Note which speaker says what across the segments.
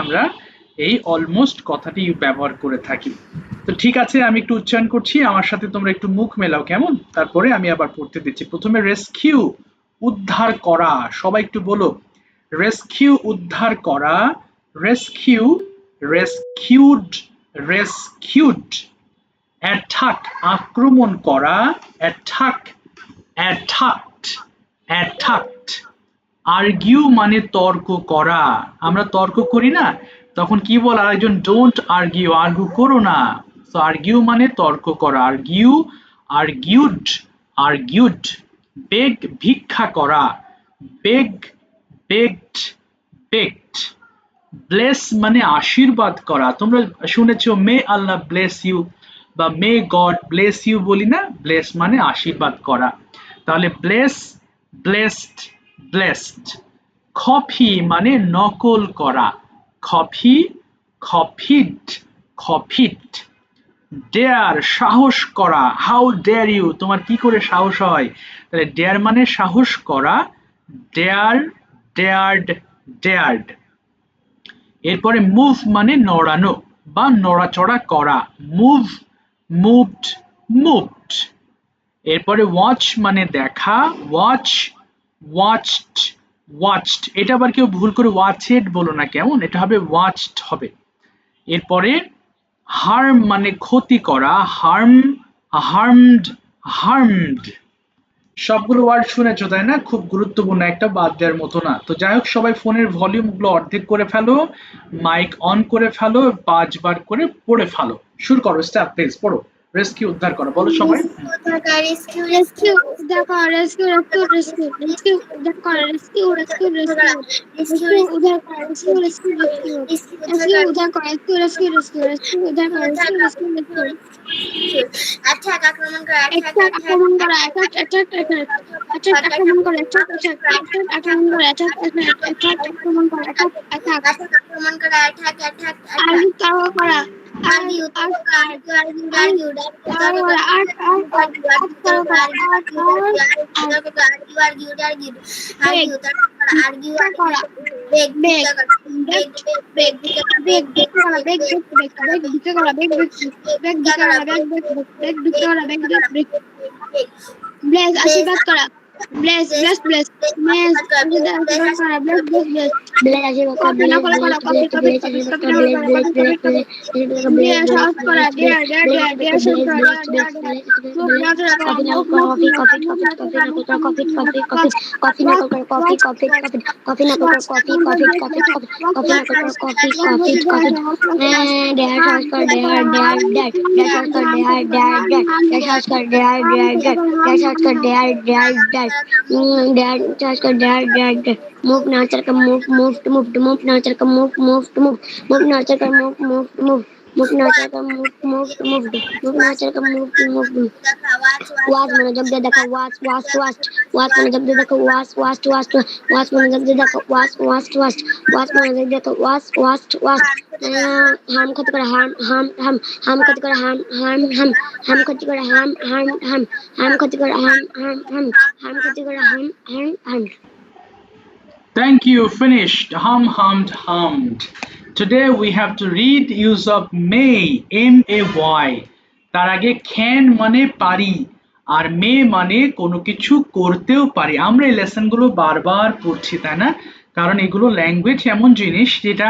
Speaker 1: আমরা এই অলমোস্ট কথাটি ব্যবহার করে থাকি। তো ঠিক আছে, আমি একটু উচ্চারণ করছি, আমার সাথে তোমরা একটু মুখ মেলাও, কেমন? তারপরে আমি আবার পড়তে দিচ্ছি। প্রথমে রেস্কিউ, উদ্ধার করা। সবাই একটু বলো, রেস্কিউ উদ্ধার করা, রেস্কিউ, রেস্কিউড, রেস্কিউড। অ্যাটাক আক্রমণ করা, অ্যাটাক, অ্যাটাকড, অ্যাটাকড। আর্গিউ মানে তর্ক করা। আমরা তর্ক করি না, তখন কি বল আরেকজন, ডোন্ট আর্গিউ, আর্গু করো না। সো আর্গিউ মানে তর্ক করা, আর্গিউ, আর্গিউড, আর্গিউড। বেগ ভিক্ষা করা, বেগ, বেগড, বেগড। ব্লেস মানে আশীর্বাদ করা। তোমরা শুনেছো মে আল্লাহ ব্লেস ইউ বা মে গড ব্লেস ইউ বলি না, ব্লেস মানে আশীর্বাদ করা। তাহলে ব্লেস, ব্লেসড, ব্লেসড। কপি মানে নকল করা, কপি, কপিড, কপিড। ডেয়ার সাহস করা, হাউ ডেয়ার ইউ, তোমার কি করে সাহস হয়? তাহলে ডেয়ার মানে সাহস করা, ডেয়ার, ডেয়ার্ড, ডেয়ার্ড। এরপরে মুভ মানে নড়ানো বা নড়াচড়া করা, মুভ, মুভড, মুভড। এরপরে ওয়াচ মানে দেখা, ওয়াচ, ওয়াচড, ওয়াচড। এটা আবার কেউ ভুল করে ওয়াচেড বলো না, কেমন? এটা হবে ওয়াচড হবে। এরপরে হার্ম মানে ক্ষতি করা, হার্ম, হার্মড, হার্মড। সবগুলো ওয়ার্ড শুনেছো তাই না? খুব গুরুত্বপূর্ণ, একটা বাদ দেওয়ার মতো না। তো যাই হোক, সবাই ফোনের ভলিউম গুলো অর্ধেক করে ফেলো, মাইক অন করে ফেলো, 5 বার করে পড়ে ফেলো। শুরু করো, স্টার্ট প্লিজ, পড়ো। রেস্কিউ উদ্ধার করো, বলো সবাই।
Speaker 2: রেস্কিউ, রেস্কিউ উদ্ধার করা, রেস্কিউ, রেস্কিউ, রেস্কিউ, রেস্কিউ উদ্ধার করা, রেস্কিউ, রেস্কিউ, রেস্কিউ, রেস্কিউ উদ্ধার করা, রেস্কিউ, রেস্কিউ, রেস্কিউ, রেস্কিউ উদ্ধার করা, রেস্কিউ, রেস্কিউ, রেস্কিউ, রেস্কিউ উদ্ধার করা, রেস্কিউ, রেস্কিউ, রেস্কিউ। অ্যাটাক আক্রমণ করা, অ্যাটাক আক্রমণ করা, অ্যাটাক, অ্যাটাক, অ্যাটাক, অ্যাটাক আক্রমণ করা, অ্যাটাক, অ্যাটাক, অ্যাটাক আক্রমণ করা, অ্যাটাক, অ্যাটাক, অ্যাটাক আক্রমণ করা, অ্যাটাক, অ্যাটাক, অ্যাটাক আক্রমণ করা, অ্যাটাক, অ্যাটাক, আর্গিউ করা, argue, argue, argue, argue, argue করা, আর্ট, আর্ট, আর্ট, আর্ট করা, art, art, argue, argue, argue, argue, তারপর আর্গিউ করা, বেগ, বেগ, বেগ, বেগ, বেগ, বেগ করা, বেগ, বেগ, বেগ, বেগ দিতে করা, বেগ, বেগ, বেগ দিতে করা, বেগ, বেগ, বেগ দিতে করা, বেগ, বেগ, বেগ। ব্লেস আশীর্বাদ করা, ব্লেস, ব্লেস, ব্লেস, ব্লেস আশীর্বাদ করা, ব্লেস, ব্লেস, ব্লেস।
Speaker 3: ব্লেজ আশীর্বাদ করা,
Speaker 2: কপি
Speaker 3: ব্লেজ,
Speaker 2: নকল
Speaker 3: ব্লেজ,
Speaker 2: করা, কপি, কপি,
Speaker 3: ব্লেজ
Speaker 2: কপি,
Speaker 3: আশীর্বাদ
Speaker 2: কপি
Speaker 3: করা,
Speaker 2: নকল
Speaker 3: ব্লেজ,
Speaker 2: করা,
Speaker 3: bless,
Speaker 2: copy, copy,
Speaker 3: bless,
Speaker 2: copy.
Speaker 3: Bless, bless,
Speaker 2: dare সাহস করা, ডেয়ার, ডেয়ার, ডেয়ার, ডেয়ার সাহস করা, ডেয়ার, ডেয়ার, ডেয়ার। মুভ নজর করা,
Speaker 3: কফি
Speaker 2: মুভ,
Speaker 3: নকল করা,
Speaker 2: move,
Speaker 3: copy,
Speaker 2: move,
Speaker 3: copy,
Speaker 2: move
Speaker 3: copy,
Speaker 2: নজর
Speaker 3: কফি
Speaker 2: করা,
Speaker 3: নকল
Speaker 2: মুভ,
Speaker 3: করা,
Speaker 2: move,
Speaker 3: copy,
Speaker 2: move,
Speaker 3: copy, copy,
Speaker 2: watch,
Speaker 3: copy
Speaker 2: watch,
Speaker 3: নকল করা, copy,
Speaker 2: watch,
Speaker 3: copy,
Speaker 2: watch,
Speaker 3: copy, copy নকল করা,
Speaker 2: watch,
Speaker 3: copy,
Speaker 2: watch,
Speaker 3: copy,
Speaker 2: watch,
Speaker 3: copy,
Speaker 2: watch,
Speaker 3: copy,
Speaker 2: watch,
Speaker 3: copy নকল করা,
Speaker 2: watch,
Speaker 3: copy,
Speaker 2: watch,
Speaker 3: copy, copy,
Speaker 2: watch,
Speaker 3: dare সাহস করা, dare, dare, dare, dare সাহস করা,
Speaker 2: হাম,
Speaker 3: ডেয়ার, ডেয়ার, ডেয়ার, ডেয়ার সাহস করা, ডেয়ার, ডেয়ার, ডেয়ার, ডেয়ার সাহস করা, ডেয়ার, ডেয়ার, ডেয়ার, ডেয়ার সাহস করা, dare, dare, dare. Move nurture का move, move to move to move nurture का move, move to move, move nurture का move, move to move, move nurture का move, move to move, move nurture का move, move to move। ওয়াজ মনোযোগ দিয়ে দেখা, ওয়াজ, ওয়াজ, ওয়াজ, ওয়াজ মনোযোগ দিয়ে দেখো, ওয়াজ, ওয়াজ, ওয়াজ, ওয়াজ মনোযোগ দিয়ে দেখো, ওয়াজ, ওয়াজ, ওয়াজ, ওয়াজ মনোযোগ দিয়ে দেখো, ওয়াজ, ওয়াজ, ওয়াজ। হাম ক্ষতি করে, হাম, হাম, হাম, হাম ক্ষতি করে, হাম, হাম, হাম, হাম ক্ষতি করে, হাম, হাম, হাম, হাম ক্ষতি করে, হাম, হাম, হাম, হাম ক্ষতি করে, হাম, হাম, হাম।
Speaker 1: Thank you, finished. Hum, hummed, hummed. Today we have to read use of may, M-A-Y. তার আগে can মানে পারি, আর মে মানে কোনো কিছু করতেও পারি। আমরা এই লেসনগুলো বারবার পড়ছি তাই না, কারণ এগুলো ল্যাঙ্গুয়েজ এমন জিনিস যেটা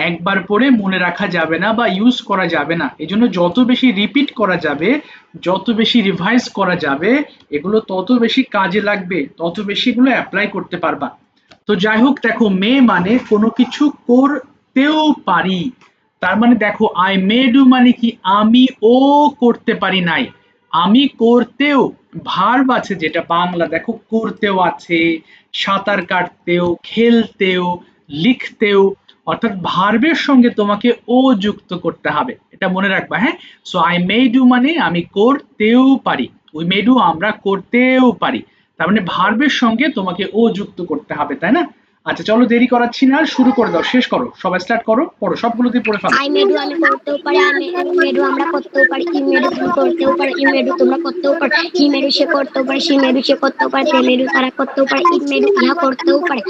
Speaker 1: একবার পড়ে মনে রাখা যাবে না বা ইউজ করা যাবে না। এই জন্য যত বেশি রিপিট করা যাবে, যত বেশি রিভাইজ করা যাবে, এগুলো তত বেশি কাজে লাগবে, তত বেশি এগুলো অ্যাপ্লাই করতে পারবা। তো যাই হোক, দেখো মে মানে কোনো কিছু করতেও পারি। তার মানে দেখো আই মে ডু মানে কি, আমি ও করতে পারি নাই, আমি করতেও, ভার্ব আছে যেটা বাংলা, দেখো করতেও আছে, সাঁতার কাটতেও, খেলতেও, লিখতেও, অর্থাৎ ভার্বের সঙ্গে তোমাকে ও যুক্ত করতে হবে, এটা মনে রাখবা। হ্যাঁ, সো আই মে ডু মানে আমি করতেও পারি, উই মে ডু আমরা করতেও পারি, তার মানে ভার্বের সঙ্গে তোমাকে ও যুক্ত করতে হবে, তাই না? আচ্ছা চলো দেরি করাচ্ছি না, আর শুরু করে দাও, শেষ করো, সবাই স্টার্ট করো, পড়ো, সবগুলোতে পড়ে ফেলো।
Speaker 3: আই মেডু আমি করতেও পারি, মেডু আমরা করতেও পারি, ই মেডু তুমি করতেও পারো, ই মেডু তোমরা করতেও পারো, হি মেডু সে করতেও পারে, সি মেডু সে করতেও পারে, তে মেডু তারা করতেও পারে, ই মেডু ইহা করতেও পারে।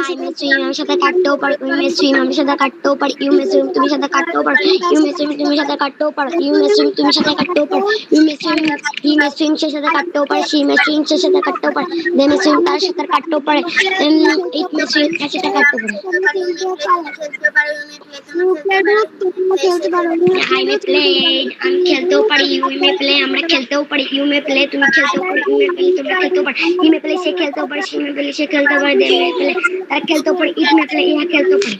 Speaker 3: আই মে সুইম আমি সাথে কাটতেও পারি, উই মে সুইম আমি সাথে কাটতেও পারি, ইউ মে সুইম তুমি সাথে কাটতেও পারো, ইউ মে সুইম তুমি সাথে কাটতেও পারো, ইউ মে সুইম তুমি সাথে কাটতেও পারো, you may swim he may swim সে সাথে কাটতেও পারে, সি মে সুইম সে সাথে কাটতেও পারে, দে মে সুইম তার সাথে কাটতেও পারে, ইট মে সুইম এর সাথে কাটতেও পারে। আই মে প্লে আমি খেলতেও পারি, ইউ মে প্লে আমরা খেলতেও পারি, ইউ মে প্লে তুমি খেলতেও পারো, ইউ মে প্লে তোমরা খেলতেও পারো, ই মে প্লে সে খেলতেও পারে, সি মে প্লে সে খেলতেও পারে, দে মে প্লে তারা খেলতেও পারে, ইট মে প্লে ইহা খেলতেও পারে।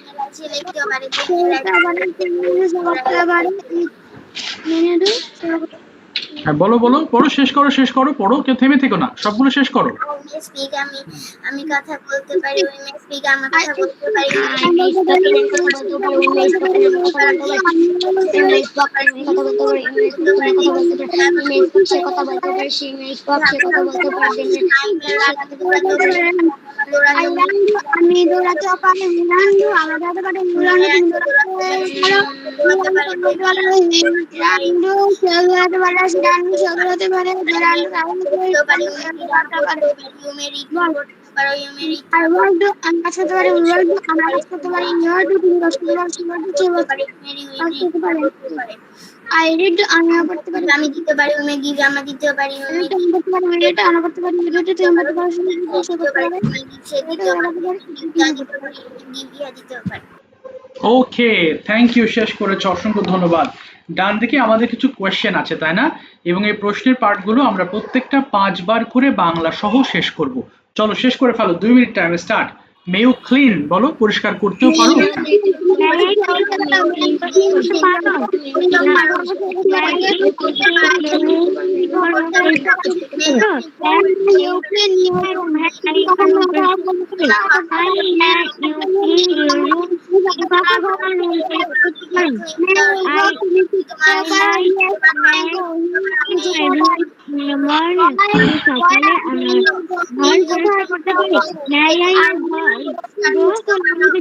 Speaker 1: হ্যাঁ বলো বলো, পড়ো, শেষ করো, শেষ করো, পড়ো, কেউ থেমে থেকো না, সবগুলো শেষ করো।
Speaker 4: স্পিক আমি কথা বলতে পারি, উই মে স্পিক আমি কথা বলতে পারি,
Speaker 3: আই মে স্পোকেন আমি কথা বলতেও পারি, উই মে স্পোকেন আমি কথা বলতেও পারি, ইউ মে স্পোকেন আমি কথা বলতেও পারি, ইউ মে স্পোক তুমি কথা বলতে পারি, ইউ মে স্পোক সে কথা বলতেও পারে, সি মে স্পোক সে কথা বলতেও পারে, দে মে সে কথা বলতেও পারে।
Speaker 2: আমি দৌড়াতে পারি, মুরান্ডু আমরা দৌড়াতে পারি, মুরান্ডু তুমি দৌড়াতে পারো, রান্ডু সেও দৌড়াতে পারে, রান্ডু সেও দৌড়াতে পারে, রান্ডু আর ওয়ার্ল্ড আমি কাজ করতে পারি, ওয়ার্ল্ড আমরা কাজ করতে পারি, ওয়ার্ল্ড তুমি কাজ করতে পারো, কাজ করতে পারে। আই রিড আমি করতে পারি,
Speaker 4: আমি দিতে পারি, উমে গিভ আমরা দিতে পারি, উমে
Speaker 2: এটা আমি করতে পারি, এটা আমরা করতে পারি, এটা তুমি করতে পারো, সে করতে পারে,
Speaker 4: সে দিতে পারি, গিভ ইহা দিতে পারি।
Speaker 1: ওকে, থ্যাংক ইউ, শেষ করেছো, অসংখ্য ধন্যবাদ। ডান দিকে আমাদের কিছু কোয়েশ্চেন আছে তাই না, এবং এই প্রশ্নের পার্টগুলো আমরা প্রত্যেকটা 5 বার করে বাংলা সহ শেষ করব। চলো শেষ করে ফেলো, 2 minute time start. May you clean বলো, পরিষ্কার করতেও পারো।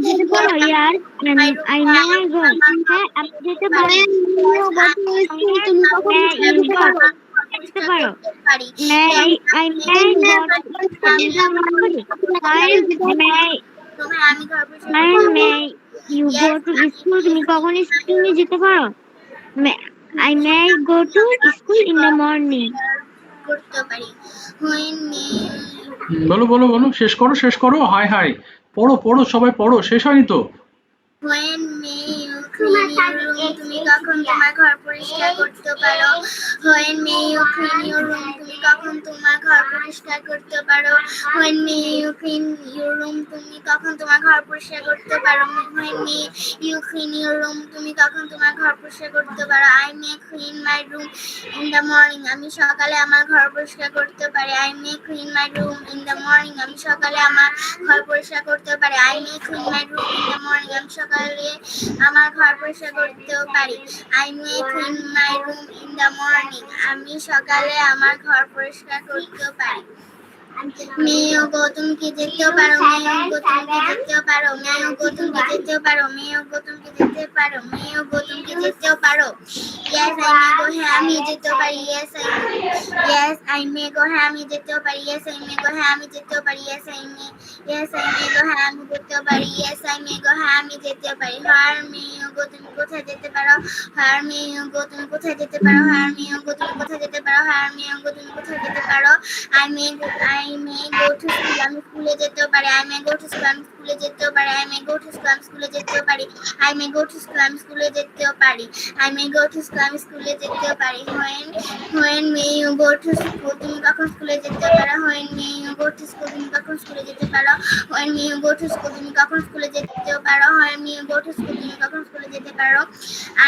Speaker 3: যেতে পারো ইয়ার, আই মে গো, হ্যাঁ আপনি যেতে পারেন,
Speaker 2: তুমি কখন
Speaker 3: যেতে পারো, may I may may you go to school তুমি কখন স্কুলে যেতে পারো, I may go to school in the morning.
Speaker 4: করতে পারি, when may
Speaker 1: বলো বলো বলো, শেষ করো, শেষ করো, হাই হাই, পড়ো পড়ো, সবাই পড়ো, শেষ হয়নি তো।
Speaker 4: when may you clean your room তুমি কখন তোমার ঘর পরিষ্কার করতে পারো, when may you clean your room তুমি কখন তোমার ঘর পরিষ্কার করতে পারো, when may you clean your room তুমি কখন তোমার ঘর পরিষ্কার করতে পারো, when may you clean your room তুমি কখন তোমার ঘর পরিষ্কার করতে পারো, I may clean my room in the morning আমি সকালে আমার ঘর পরিষ্কার করতে পারি, I may clean my room in the morning আমি সকালে আমার ঘর পরিষ্কার করতে পারি, I may clean my room in the morning আমি সকালে আমার ঘর পরিষ্কার করতেও পারি, I may clean my room in the morning আমি সকালে আমার ঘর পরিষ্কার করতেও পারি। মেয়ে গো তুমি কি যেতেও পারো, মেয়ে গো তুমি কি যেতেও পারো, মেয়ে গো তুমি কি যেতেও পারো, মেয়ে গো তুমি কি যেতে পারো, মেয়ে গো তুমি কি যেতেও পারো। Yes I may go হ্যাঁ আমি যেতেও পারি, yes I may go হ্যাঁ আমি যেতেও পারি, yes I may go হ্যাঁ আমি যেতেও পারি, yes I may go হ্যাঁ আমি যেতেও পারি, yes I may go হ্যাঁ আমি যেতেও পারি। Where মেয়ে গো তুমি কোথায় যেতে পারো, where মেয়ে গো তুমি কোথায় যেতে পারো, where মেয়ে গো তুমি কোথায় যেতে পারো, where মেয়ে গো তুমি কোথায় যেতে পারো। I may go to school আমি স্কুলে যেতেও পারি, I may go to school আমি স্কুলে যেতেও পারি, I may go to school আমি স্কুলে যেতেও পারি, I may go to school আমি স্কুলে যেতেও পারি, I may go to school আমি স্কুলে যেতেও পারি। when may you go to school তুমি কখন স্কুলে যেতে পারো, when may you go to school তুমি কখন স্কুলে যেতে পারো, when may you go to school তুমি কখন স্কুলে যেতেও পারো, when may you go to school তুমি কখন স্কুলে যেতে পারো।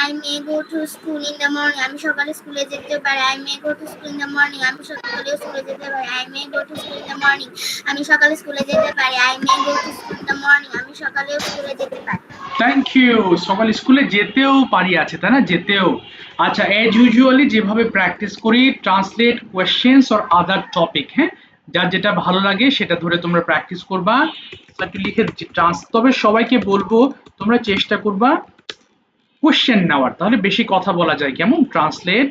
Speaker 4: I may go to school in the morning আমি সকালে স্কুলে যেতেও পারি, I may go to school in the morning আমি সকালে স্কুলে যেতে পারি, I may go to school in the morning আমি সকালে স্কুলে যেতে পারি, I may go to school in the morning আমি সকালেও স্কুলে যেতে পারি।
Speaker 1: থ্যাংক ইউ, সকাল স্কুলে যেতেও পারি আছে তাই না, যেতেও। আচ্ছা, এজ ইউজুয়ালি যেভাবে প্র্যাকটিস করি, translate questions or other topic, হ্যাঁ যার যেটা ভালো লাগে সেটা ধরে তোমরা প্র্যাকটিস করবা। একটু লিখে দিচ্ছি তবে সবাইকে বলবো তোমরা চেষ্টা করবা কোশ্চেন নেওয়ার, তাহলে বেশি কথা বলা যায়। কেমন? ট্রান্সলেট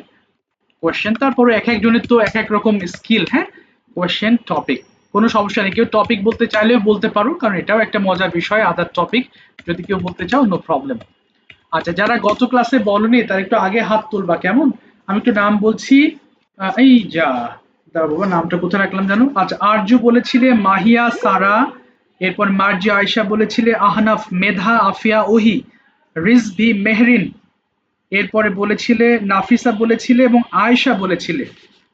Speaker 1: কোশ্চেন, তারপরে এক একজনের তো এক এক রকম স্কিল। হ্যাঁ, কোশ্চেন টপিক কোনো সমস্যা নেই, কেউ টপিক বলতে চাইলেও বলতে পারো, কারণ এটাও একটা মজার বিষয়। আদার টপিক যদি কেউ বলতে চাও, নো প্রবলেম। আচ্ছা, যারা গত ক্লাসে বলনি তারা একটু আগে হাত তুলবা, কেমন? আমি একটু নাম বলছি। এই যা, দাঁড়া বাবা, নামটা কোথায় রাখলাম জানো? আচ্ছা, আরজু বলেছিলে, মাহিয়া, সারা, এরপর মার্জিয়া, আয়শা বলেছিলে, আহনাফ, মেধা, আফিয়া, ওহি, রিজভি, মেহরিন, এরপরে বলেছিলে নাফিসা বলেছিলে এবং আয়েশা বলেছিলে।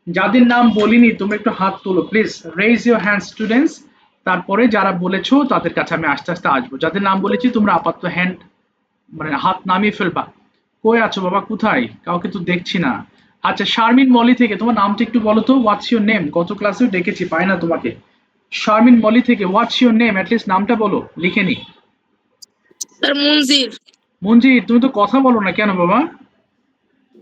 Speaker 1: যাদের নাম বলিনি তোমরা একটু হাত তোলো please, raise your hand students. তারপরে যারা বলেছো তাদের কাছে আমি আস্তে আস্তে আসবো। যাদের নাম বলেছি তোমরা আপাতত হ্যান্ড মানে হাত নামিয়ে ফেলবা। কই আছো বাবা, কোথায়? কাউকে তো দেখছি না। আচ্ছা, শারমিন মলি থেকে তোমার নামটা একটু বলো তো, হোয়াটস ইউর নেম? গত ক্লাসেও ডেকেছি, পাই না তোমাকে। শারমিন মলি থেকে, হোয়াটস ইউর নেম? অ্যাটলিস্ট নামটা বলো, লিখে নি।
Speaker 5: স্যার মঞ্জির।
Speaker 1: মঞ্জির, তুমি তো কথা বলো না কেন বাবা?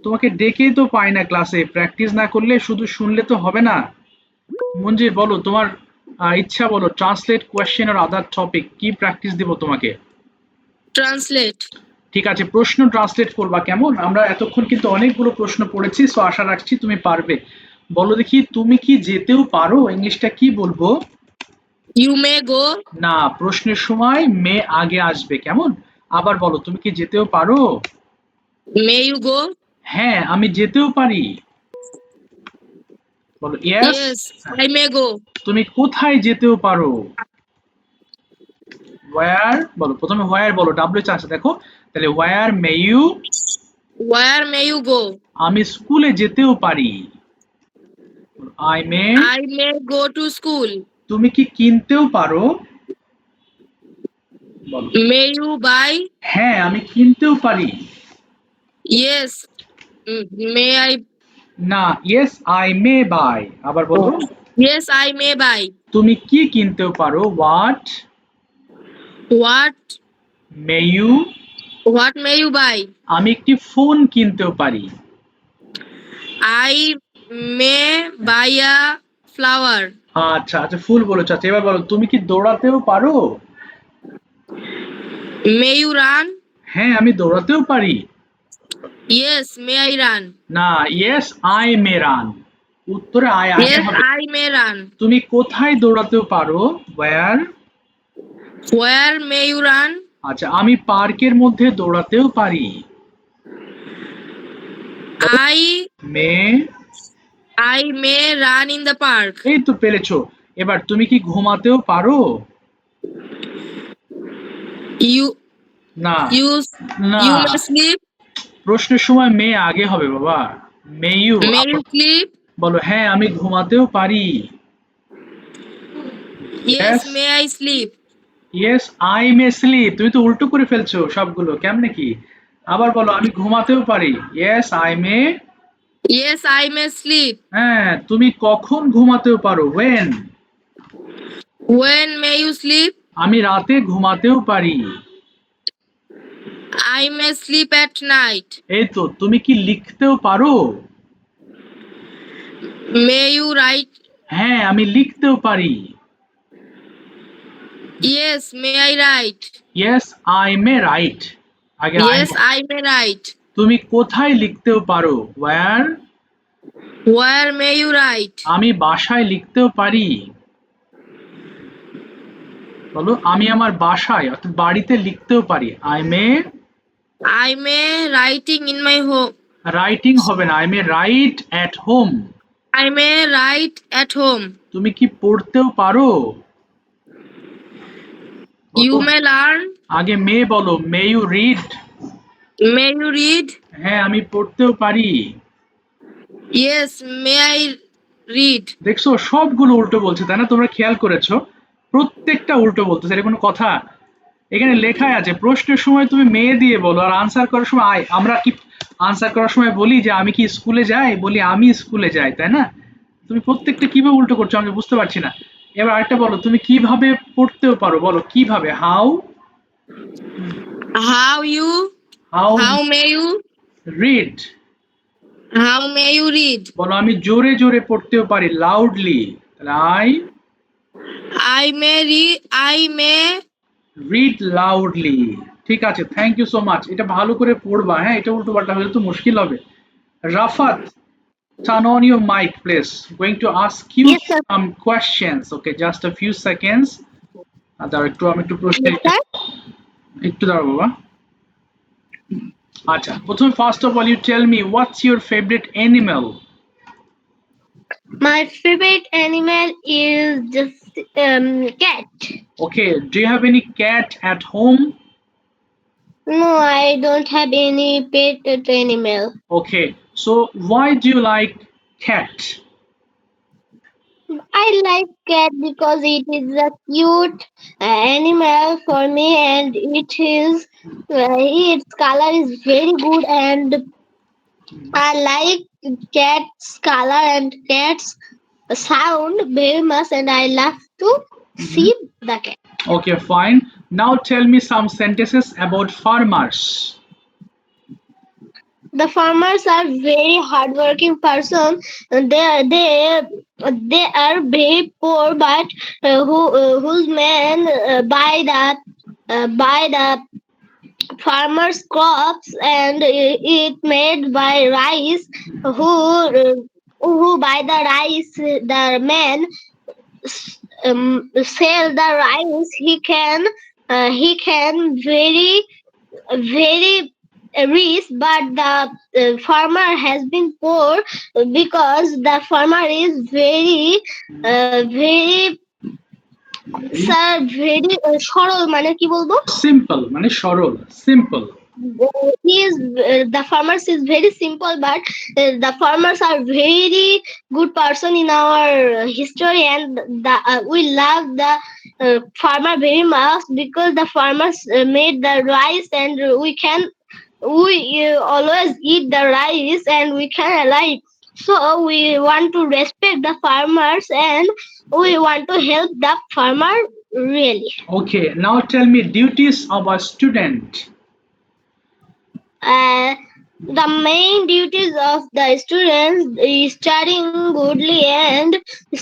Speaker 1: তোমাকে ডেকেই তো পাই না ক্লাসে, প্র্যাকটিস না করলে শুধু শুনলে তো হবে না। মঞ্জির বলো তোমার ইচ্ছা বলো, ট্রান্সলেট কোয়েশ্চেন আর আদার টপিক, কি প্র্যাকটিস দিব তোমাকে?
Speaker 5: ট্রান্সলেট।
Speaker 1: ঠিক আছে, প্রশ্ন ট্রান্সলেট করবা, কেমন? আমরা এতক্ষণ কিন্তু অনেকগুলো প্রশ্ন পড়েছি, সো আশা রাখছি তুমি পারবে। বলো দেখি, তুমি কি যেতেও পারো? ইংলিশটা কি বলবো?
Speaker 5: ইউ মে গো।
Speaker 1: না, প্রশ্নের সময় মে আগে আসবে, কেমন? আবার বলো, তুমি কি যেতেও পারো?
Speaker 5: May you go.
Speaker 1: হ্যাঁ, আমি যেতেও পারি। বলো yes.
Speaker 5: Yes I may go.
Speaker 1: তুমি কোথায় যেতেও পারো? ওয়্যার বলো, প্রথমে ওয়্যার বলো, ডাব্লিউ চান্স দেখো। তাহলে where may you?
Speaker 5: Where may you go.
Speaker 1: আমি স্কুলে যেতেও পারি। I may.
Speaker 5: I may go to school.
Speaker 1: তুমি কি কিনতেও পারো? বলো।
Speaker 5: May you buy.
Speaker 1: হ্যাঁ, আমি কিনতেও পারি।
Speaker 5: Yes may I.
Speaker 1: না, ইয়েস আই মে বাই। আবার বলো।
Speaker 5: Yes I may buy.
Speaker 1: তুমি কি কিনতেও পারো? What
Speaker 5: what
Speaker 1: may you?
Speaker 5: What may you buy.
Speaker 1: আমি একটি ফোন কিনতেও পারি।
Speaker 5: I may buy a flower.
Speaker 1: আচ্ছা আচ্ছা, ফুল বলেছো। আচ্ছা, এবার বলো, তুমি কি দৌড়াতেও পারো?
Speaker 5: May you run.
Speaker 1: হ্যাঁ, আমি দৌড়াতেও পারি।
Speaker 5: Yes may I run.
Speaker 1: না, ইয়েস আই মে রান। উত্তরে আই আগে
Speaker 5: ইয়েস
Speaker 1: হবে।
Speaker 5: I may run.
Speaker 1: তুমি কোথায় দৌড়াতেও পারো? Where?
Speaker 5: Where may you run.
Speaker 1: আচ্ছা, আমি পার্কের মধ্যে দৌড়াতেও পারি।
Speaker 5: I
Speaker 1: may.
Speaker 5: I may run in the park.
Speaker 1: এই তো পেরেছো। এবার তুমি কি ঘুমাতেও পারো?
Speaker 5: ইউ
Speaker 1: না
Speaker 5: ইউ
Speaker 1: না,
Speaker 5: ইউ মে স্লিপ।
Speaker 1: প্রশ্নের সময় মে আগে হবে বাবা। May you.
Speaker 5: May you sleep.
Speaker 1: বলো, হ্যাঁ আমি ঘুমাতেও পারি।
Speaker 5: Yes may I sleep.
Speaker 1: Yes I may sleep. তুমি তো উল্টো করে ফেলছো সবগুলো, কেমনে কি? আবার বলো, আমি ঘুমাতেও পারি। Yes I may.
Speaker 5: Yes I may sleep.
Speaker 1: হ্যাঁ, তুমি কখন ঘুমাতেও পারো? When?
Speaker 5: When may you sleep.
Speaker 1: আমি রাতে ঘুমাতেও পারি।
Speaker 5: I may sleep at night.
Speaker 1: এই তো, তুমি কি লিখতেও পারো?
Speaker 5: May you write.
Speaker 1: হ্যাঁ, আমি লিখতেও পারি।
Speaker 5: Yes may I write.
Speaker 1: Yes I may write. আগে I
Speaker 5: ইয়েস
Speaker 1: বলো।
Speaker 5: I may write.
Speaker 1: তুমি কোথায় লিখতেও পারো? Where?
Speaker 5: Where may you write.
Speaker 1: আমি বাসায় লিখতেও পারি। বলো, আমি আমার বাসায় অর্থাৎ বাড়িতে লিখতেও পারি। I may.
Speaker 5: I may writing in my home.
Speaker 1: Writing হবে না, I may write at home.
Speaker 5: I may write at home.
Speaker 1: তুমি কি পড়তেও পারো?
Speaker 5: ইউ
Speaker 1: বলো।
Speaker 5: May learn.
Speaker 1: আগে মে বলো, may you read?
Speaker 5: May you read.
Speaker 1: হ্যাঁ, আমি পড়তেও পারি।
Speaker 5: Yes may I read.
Speaker 1: দেখছো, সবগুলো উল্টো বলছে, তাই না? তোমরা খেয়াল করেছো প্রত্যেকটা উল্টো বলতেছে, এটা কোনো কথা? এখানে লেখাই আছে প্রশ্নের সময় তুমি মেয়ে দিয়ে বলো, আর আনসার করার সময় আই। আমরা কি আনসার করার সময় বলি যে আমি কি স্কুলে যাই? বলি আমি স্কুলে যাই, তাই না? তুমি প্রত্যেকটা কিভাবে উল্টো করছো আমি বুঝতে পারছি না। এবার আরেকটা বলো, তুমি কিভাবে পড়তেও পারো? বলো কিভাবে। How?
Speaker 5: How you.
Speaker 1: How
Speaker 5: how may you.
Speaker 1: Read?
Speaker 5: How may you read.
Speaker 1: বলো, আমি জোরে জোরে পড়তেও পারি। Loudly?
Speaker 5: I may
Speaker 1: read loudly. ঠিক আছে, থ্যাংক ইউ সো মাচ। এটা ভালো করে পড়বা, হ্যাঁ, এটা উল্টো পাল্টা হলে তো মুশকিল হবে। Rafat, turn on your mic please. Going to ask you
Speaker 2: Yes, sir.
Speaker 1: some questions. Okay, just a few seconds. দাঁড়াও একটু, আমি একটু প্রশ্ন
Speaker 2: Yes, sir.
Speaker 1: একটু দাঁড়াও বাবা। আচ্ছা, প্রথমে first of all you tell me what's your favorite animal?
Speaker 2: My favorite animal is just cat.
Speaker 1: Okay, do you have any cat at home?
Speaker 2: No, I don't have any pet animal.
Speaker 1: Okay, so why do you like cat?
Speaker 2: I like cat because it is a cute animal for me, and its color is very good, and I like cat's color and cat's sound very much, and I love to see the cat.
Speaker 1: Okay, fine. Now tell me some sentences about farmers.
Speaker 2: The farmers are very hardworking person. They are very poor, but whose men buy the farmers crops, and it made by rice. Who buy the rice, the man sell the rice. He can very rich, but the farmer has been poor because the farmer is very very সরল, মানে কি বলবো,
Speaker 1: Simple মানে সরল, simple.
Speaker 2: the farmers is very simple, but the farmers are very good person in our history, and we love the farmer very much because the farmers made the rice, and we always eat the rice and we can alive. So we want to respect the farmers, and we want to help the farmer really.
Speaker 1: Okay, now tell me duties of a student.
Speaker 2: The main duties of the students is studying goodly and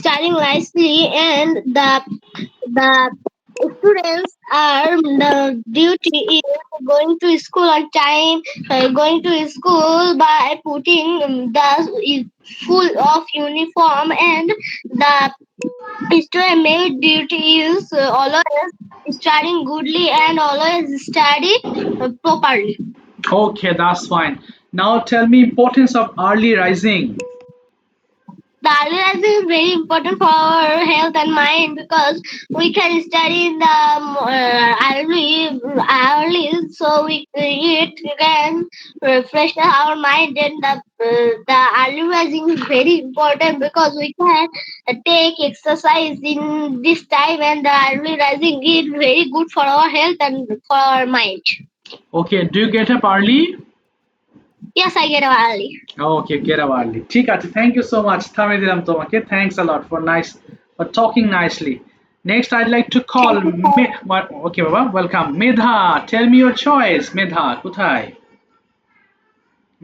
Speaker 2: studying nicely, and the students are the duty is going to school on time, going to school by putting the full of uniform, and the student main duty is always studying goodly and always study properly.
Speaker 1: Okay, that's fine. Now tell me importance of early rising.
Speaker 2: The early rising is very important for our health and mind because we can study in the early, so it can refresh our mind, and the early rising is very important because we can take exercise in this time, and the early rising is very good for our health and for our mind.
Speaker 1: Okay, do you get up early?
Speaker 2: Yes, I get up early.
Speaker 1: Okay, get up early. ঠিক আছে, thank you so much. থামিয়ে দিলাম তোমাকে. Thanks a lot for talking nicely. Next, I'd like to call okay, Baba, welcome. Medha, tell me your choice. Medha, কোথায়?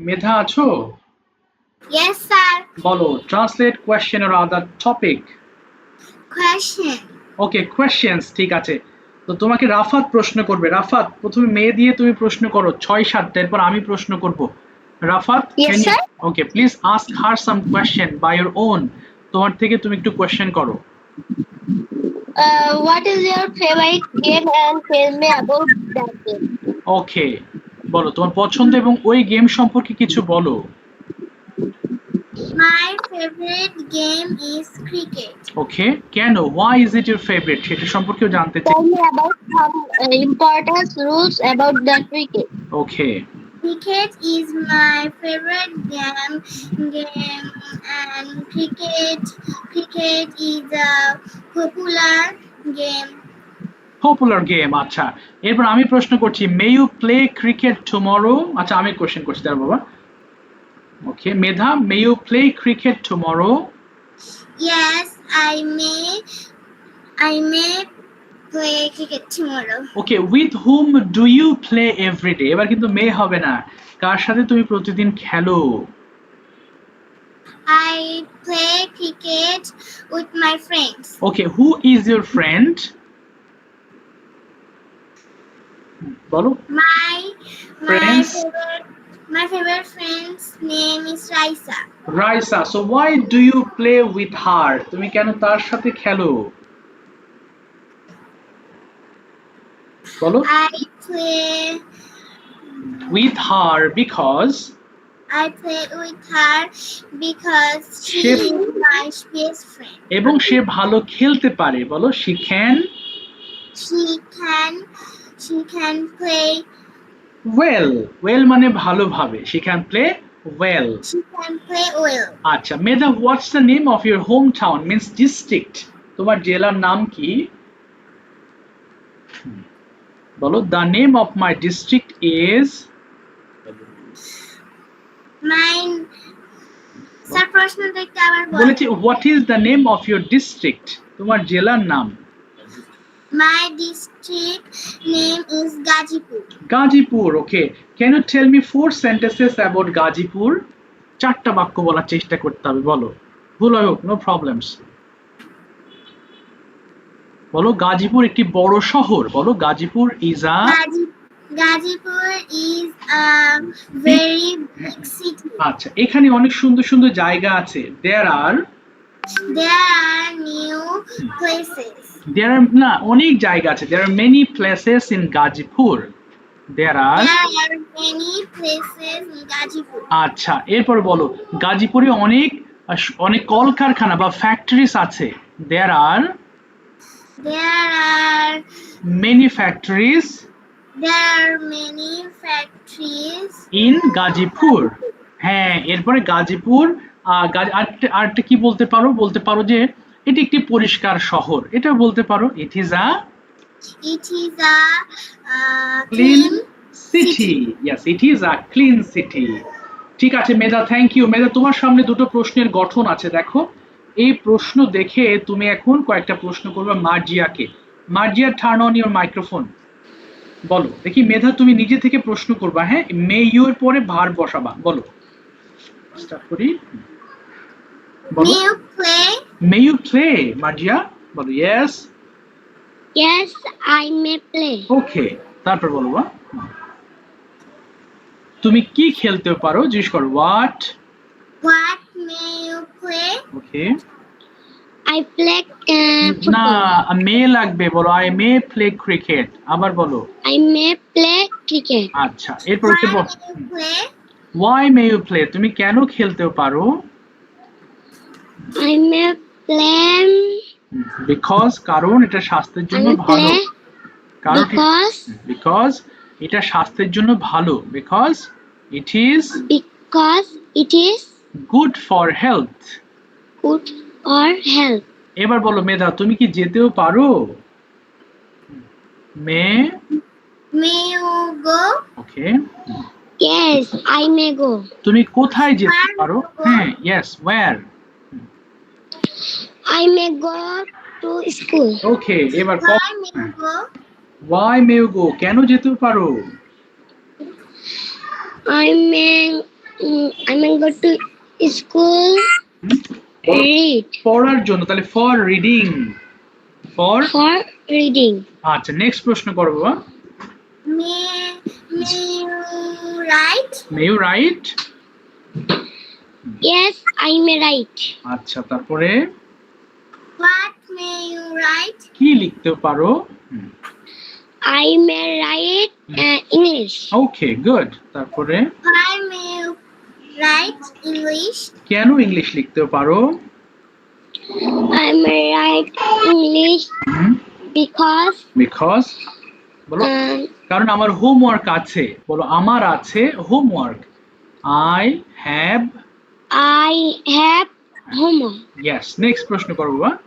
Speaker 1: মেধা আছো?
Speaker 4: Yes, sir.
Speaker 1: বলো, translate question or other topic.
Speaker 4: Question.
Speaker 1: Okay, questions, ঠিক আছে। তো তোমাকে রাফাত প্রশ্ন করবে। রাফাত, প্রথমে মেয়ে দিয়ে তুমি প্রশ্ন করো 6-7টা, এরপর আমি প্রশ্ন করব। Rafat,
Speaker 2: Yes, sir.
Speaker 1: Okay, please ask her some question by your own. তোমার থেকে তুমি একটু কোয়েশ্চেন করো।
Speaker 2: What is your favorite game, and tell me about that game?
Speaker 1: ওকে, বলো তোমার পছন্দ এবং ওই গেম সম্পর্কে কিছু বলো।
Speaker 4: My favorite game is cricket.
Speaker 1: ওকে, কেন? why is it your favorite? সেটা সম্পর্কেও জানতে চাই।
Speaker 2: Tell me about some important rules about the cricket.
Speaker 1: Okay,
Speaker 4: Cricket is my favorite game, and cricket is a popular game.
Speaker 1: Popular game, আচ্ছা। এরপর আমি প্রশ্ন করছি, may you play cricket tomorrow? আচ্ছা, আমি কোশ্চেন করছি তার বাবা। Okay, Medha, may you play cricket tomorrow?
Speaker 4: Yes, I may play cricket tomorrow.
Speaker 1: Okay, with whom do you play everyday? এবার কিন্তু মে হবে না, কার সাথে তুমি প্রতিদিন খেলো?
Speaker 4: I play cricket with my friends.
Speaker 1: Okay, who is your friend? বলো।
Speaker 4: My
Speaker 1: Friends.
Speaker 4: my favorite friend's name is Raisa.
Speaker 1: Raisa. So why do you play with her? তুমি কেন তার সাথে খেলো? বলো।
Speaker 4: I play
Speaker 1: with her because
Speaker 4: with her because she
Speaker 1: She-
Speaker 4: is my best friend.
Speaker 1: এবং সে ভালো খেলতে পারে। বলো, she can
Speaker 4: She can play
Speaker 1: well. well মানে ভালোভাবে। she can play well.
Speaker 4: well.
Speaker 1: আচ্ছা, মেধা, what's the name of your hometown means district? তোমার জেলার নাম কি? বলো, the name of my district is
Speaker 4: Mine. Sir প্রশ্ন দেখতে আবার
Speaker 1: বলেছি what is the name of your district? তোমার জেলার নাম?
Speaker 4: My district name is Gazipur.
Speaker 1: Gazipur. Okay, can you tell me 4 sentences about Gazipur? 4টা বাক্য বলার চেষ্টা করতে হবে। বলো, ভুল হয় হোক, নো প্রবলেমস। বলো, গাজীপুর একটি বড় শহর। বলো, Gazipur is a
Speaker 4: Gazipur is a very big city.
Speaker 1: আচ্ছা, এখানে অনেক সুন্দর সুন্দর জায়গা আছে। there are
Speaker 4: New places.
Speaker 1: না, অনেক জায়গা আছে। there are many places in Gazipur. there are
Speaker 4: There are many places in Gazipur.
Speaker 1: আচ্ছা, এরপর বলো, গাজীপুরে অনেক কলকারখানা বা ফ্যাক্টরিজ আছে। there are
Speaker 4: There are
Speaker 1: many factories
Speaker 4: many factories
Speaker 1: in Gazipur. হ্যাঁ, এরপরে গাজীপুর আরেকটা কি বলতে পারো যে এটি একটি পরিষ্কার শহর। এটা বলতে পারো it is a clean city. yes, it is a clean city. ঠিক আছে মেধা, থ্যাংক ইউ। মেধা, তোমার সামনে দুটো প্রশ্নের গঠন আছে, দেখো। এই প্রশ্ন দেখে তুমি এখন কয়েকটা প্রশ্ন করবে মার্জিয়াকে। Marzia, turn on your microphone. বলো দেখি মেধা, তুমি নিজে থেকে প্রশ্ন করবা। হ্যাঁ, মে ইউ এর পরে ভার বসাবা। বলো, স্টার্ট করি। বলো,
Speaker 4: May you play?
Speaker 1: May you play? Marzia বলো, yes.
Speaker 3: Yes, I may play.
Speaker 1: Okay, তারপর বলো বা তুমি কি খেলতে পারো? জিজ্ঞেস করো, what.
Speaker 4: What may you play?
Speaker 1: Okay,
Speaker 3: I play
Speaker 1: না,
Speaker 3: football.
Speaker 1: মে লাগবে। বলো, আই মে প্লে ক্রিকেট। আবার বলো।
Speaker 3: I may play cricket.
Speaker 1: আচ্ছা, এরপর
Speaker 4: Why
Speaker 1: হচ্ছে
Speaker 4: may you play?
Speaker 1: Why may you play? তুমি কেন খেলতে পারো?
Speaker 3: I may play.
Speaker 1: বিকজ, কারণ এটা স্বাস্থ্যের
Speaker 3: I
Speaker 1: জন্য
Speaker 3: may
Speaker 1: ভালো।
Speaker 3: play
Speaker 1: কারণ
Speaker 3: because
Speaker 1: এটা স্বাস্থ্যের জন্য ভালো। Because it is
Speaker 3: it is
Speaker 1: good for health.
Speaker 3: good for health.
Speaker 1: এবার বলো মেধা, তুমি কি যেতেও পারো?
Speaker 4: May you go?
Speaker 1: Okay,
Speaker 3: Yes, I may go.
Speaker 1: তুমি কোথায় যেতে
Speaker 4: Where
Speaker 1: পারো?
Speaker 4: you go?
Speaker 1: হ্যাঁ, yes, where.
Speaker 3: I may go to school.
Speaker 1: Okay, এবার
Speaker 4: Why may you go?
Speaker 1: Why may you go? কেন যেতে পারো?
Speaker 3: I may go to school. Read
Speaker 1: পড়ার জন্য, তাহলে for reading. For
Speaker 3: for reading.
Speaker 1: আচ্ছা, নেক্সট প্রশ্ন করো বাবা।
Speaker 4: May you write?
Speaker 1: May you write?
Speaker 3: Yes, I may write.
Speaker 1: আচ্ছা, তারপরে
Speaker 4: What may you write?
Speaker 1: কি লিখতে পারো?
Speaker 3: I may write English.
Speaker 1: Okay, good. তারপরে
Speaker 4: Why may you write English?
Speaker 1: কেন ইংলিশ লিখতে পারো?
Speaker 3: I may write English because
Speaker 1: because, বলো, কারণ আমার হোমওয়ার্ক আছে। বলো, আমার আছে homework. I have
Speaker 3: homework.
Speaker 1: Yes. Next প্রশ্ন করো বাবা।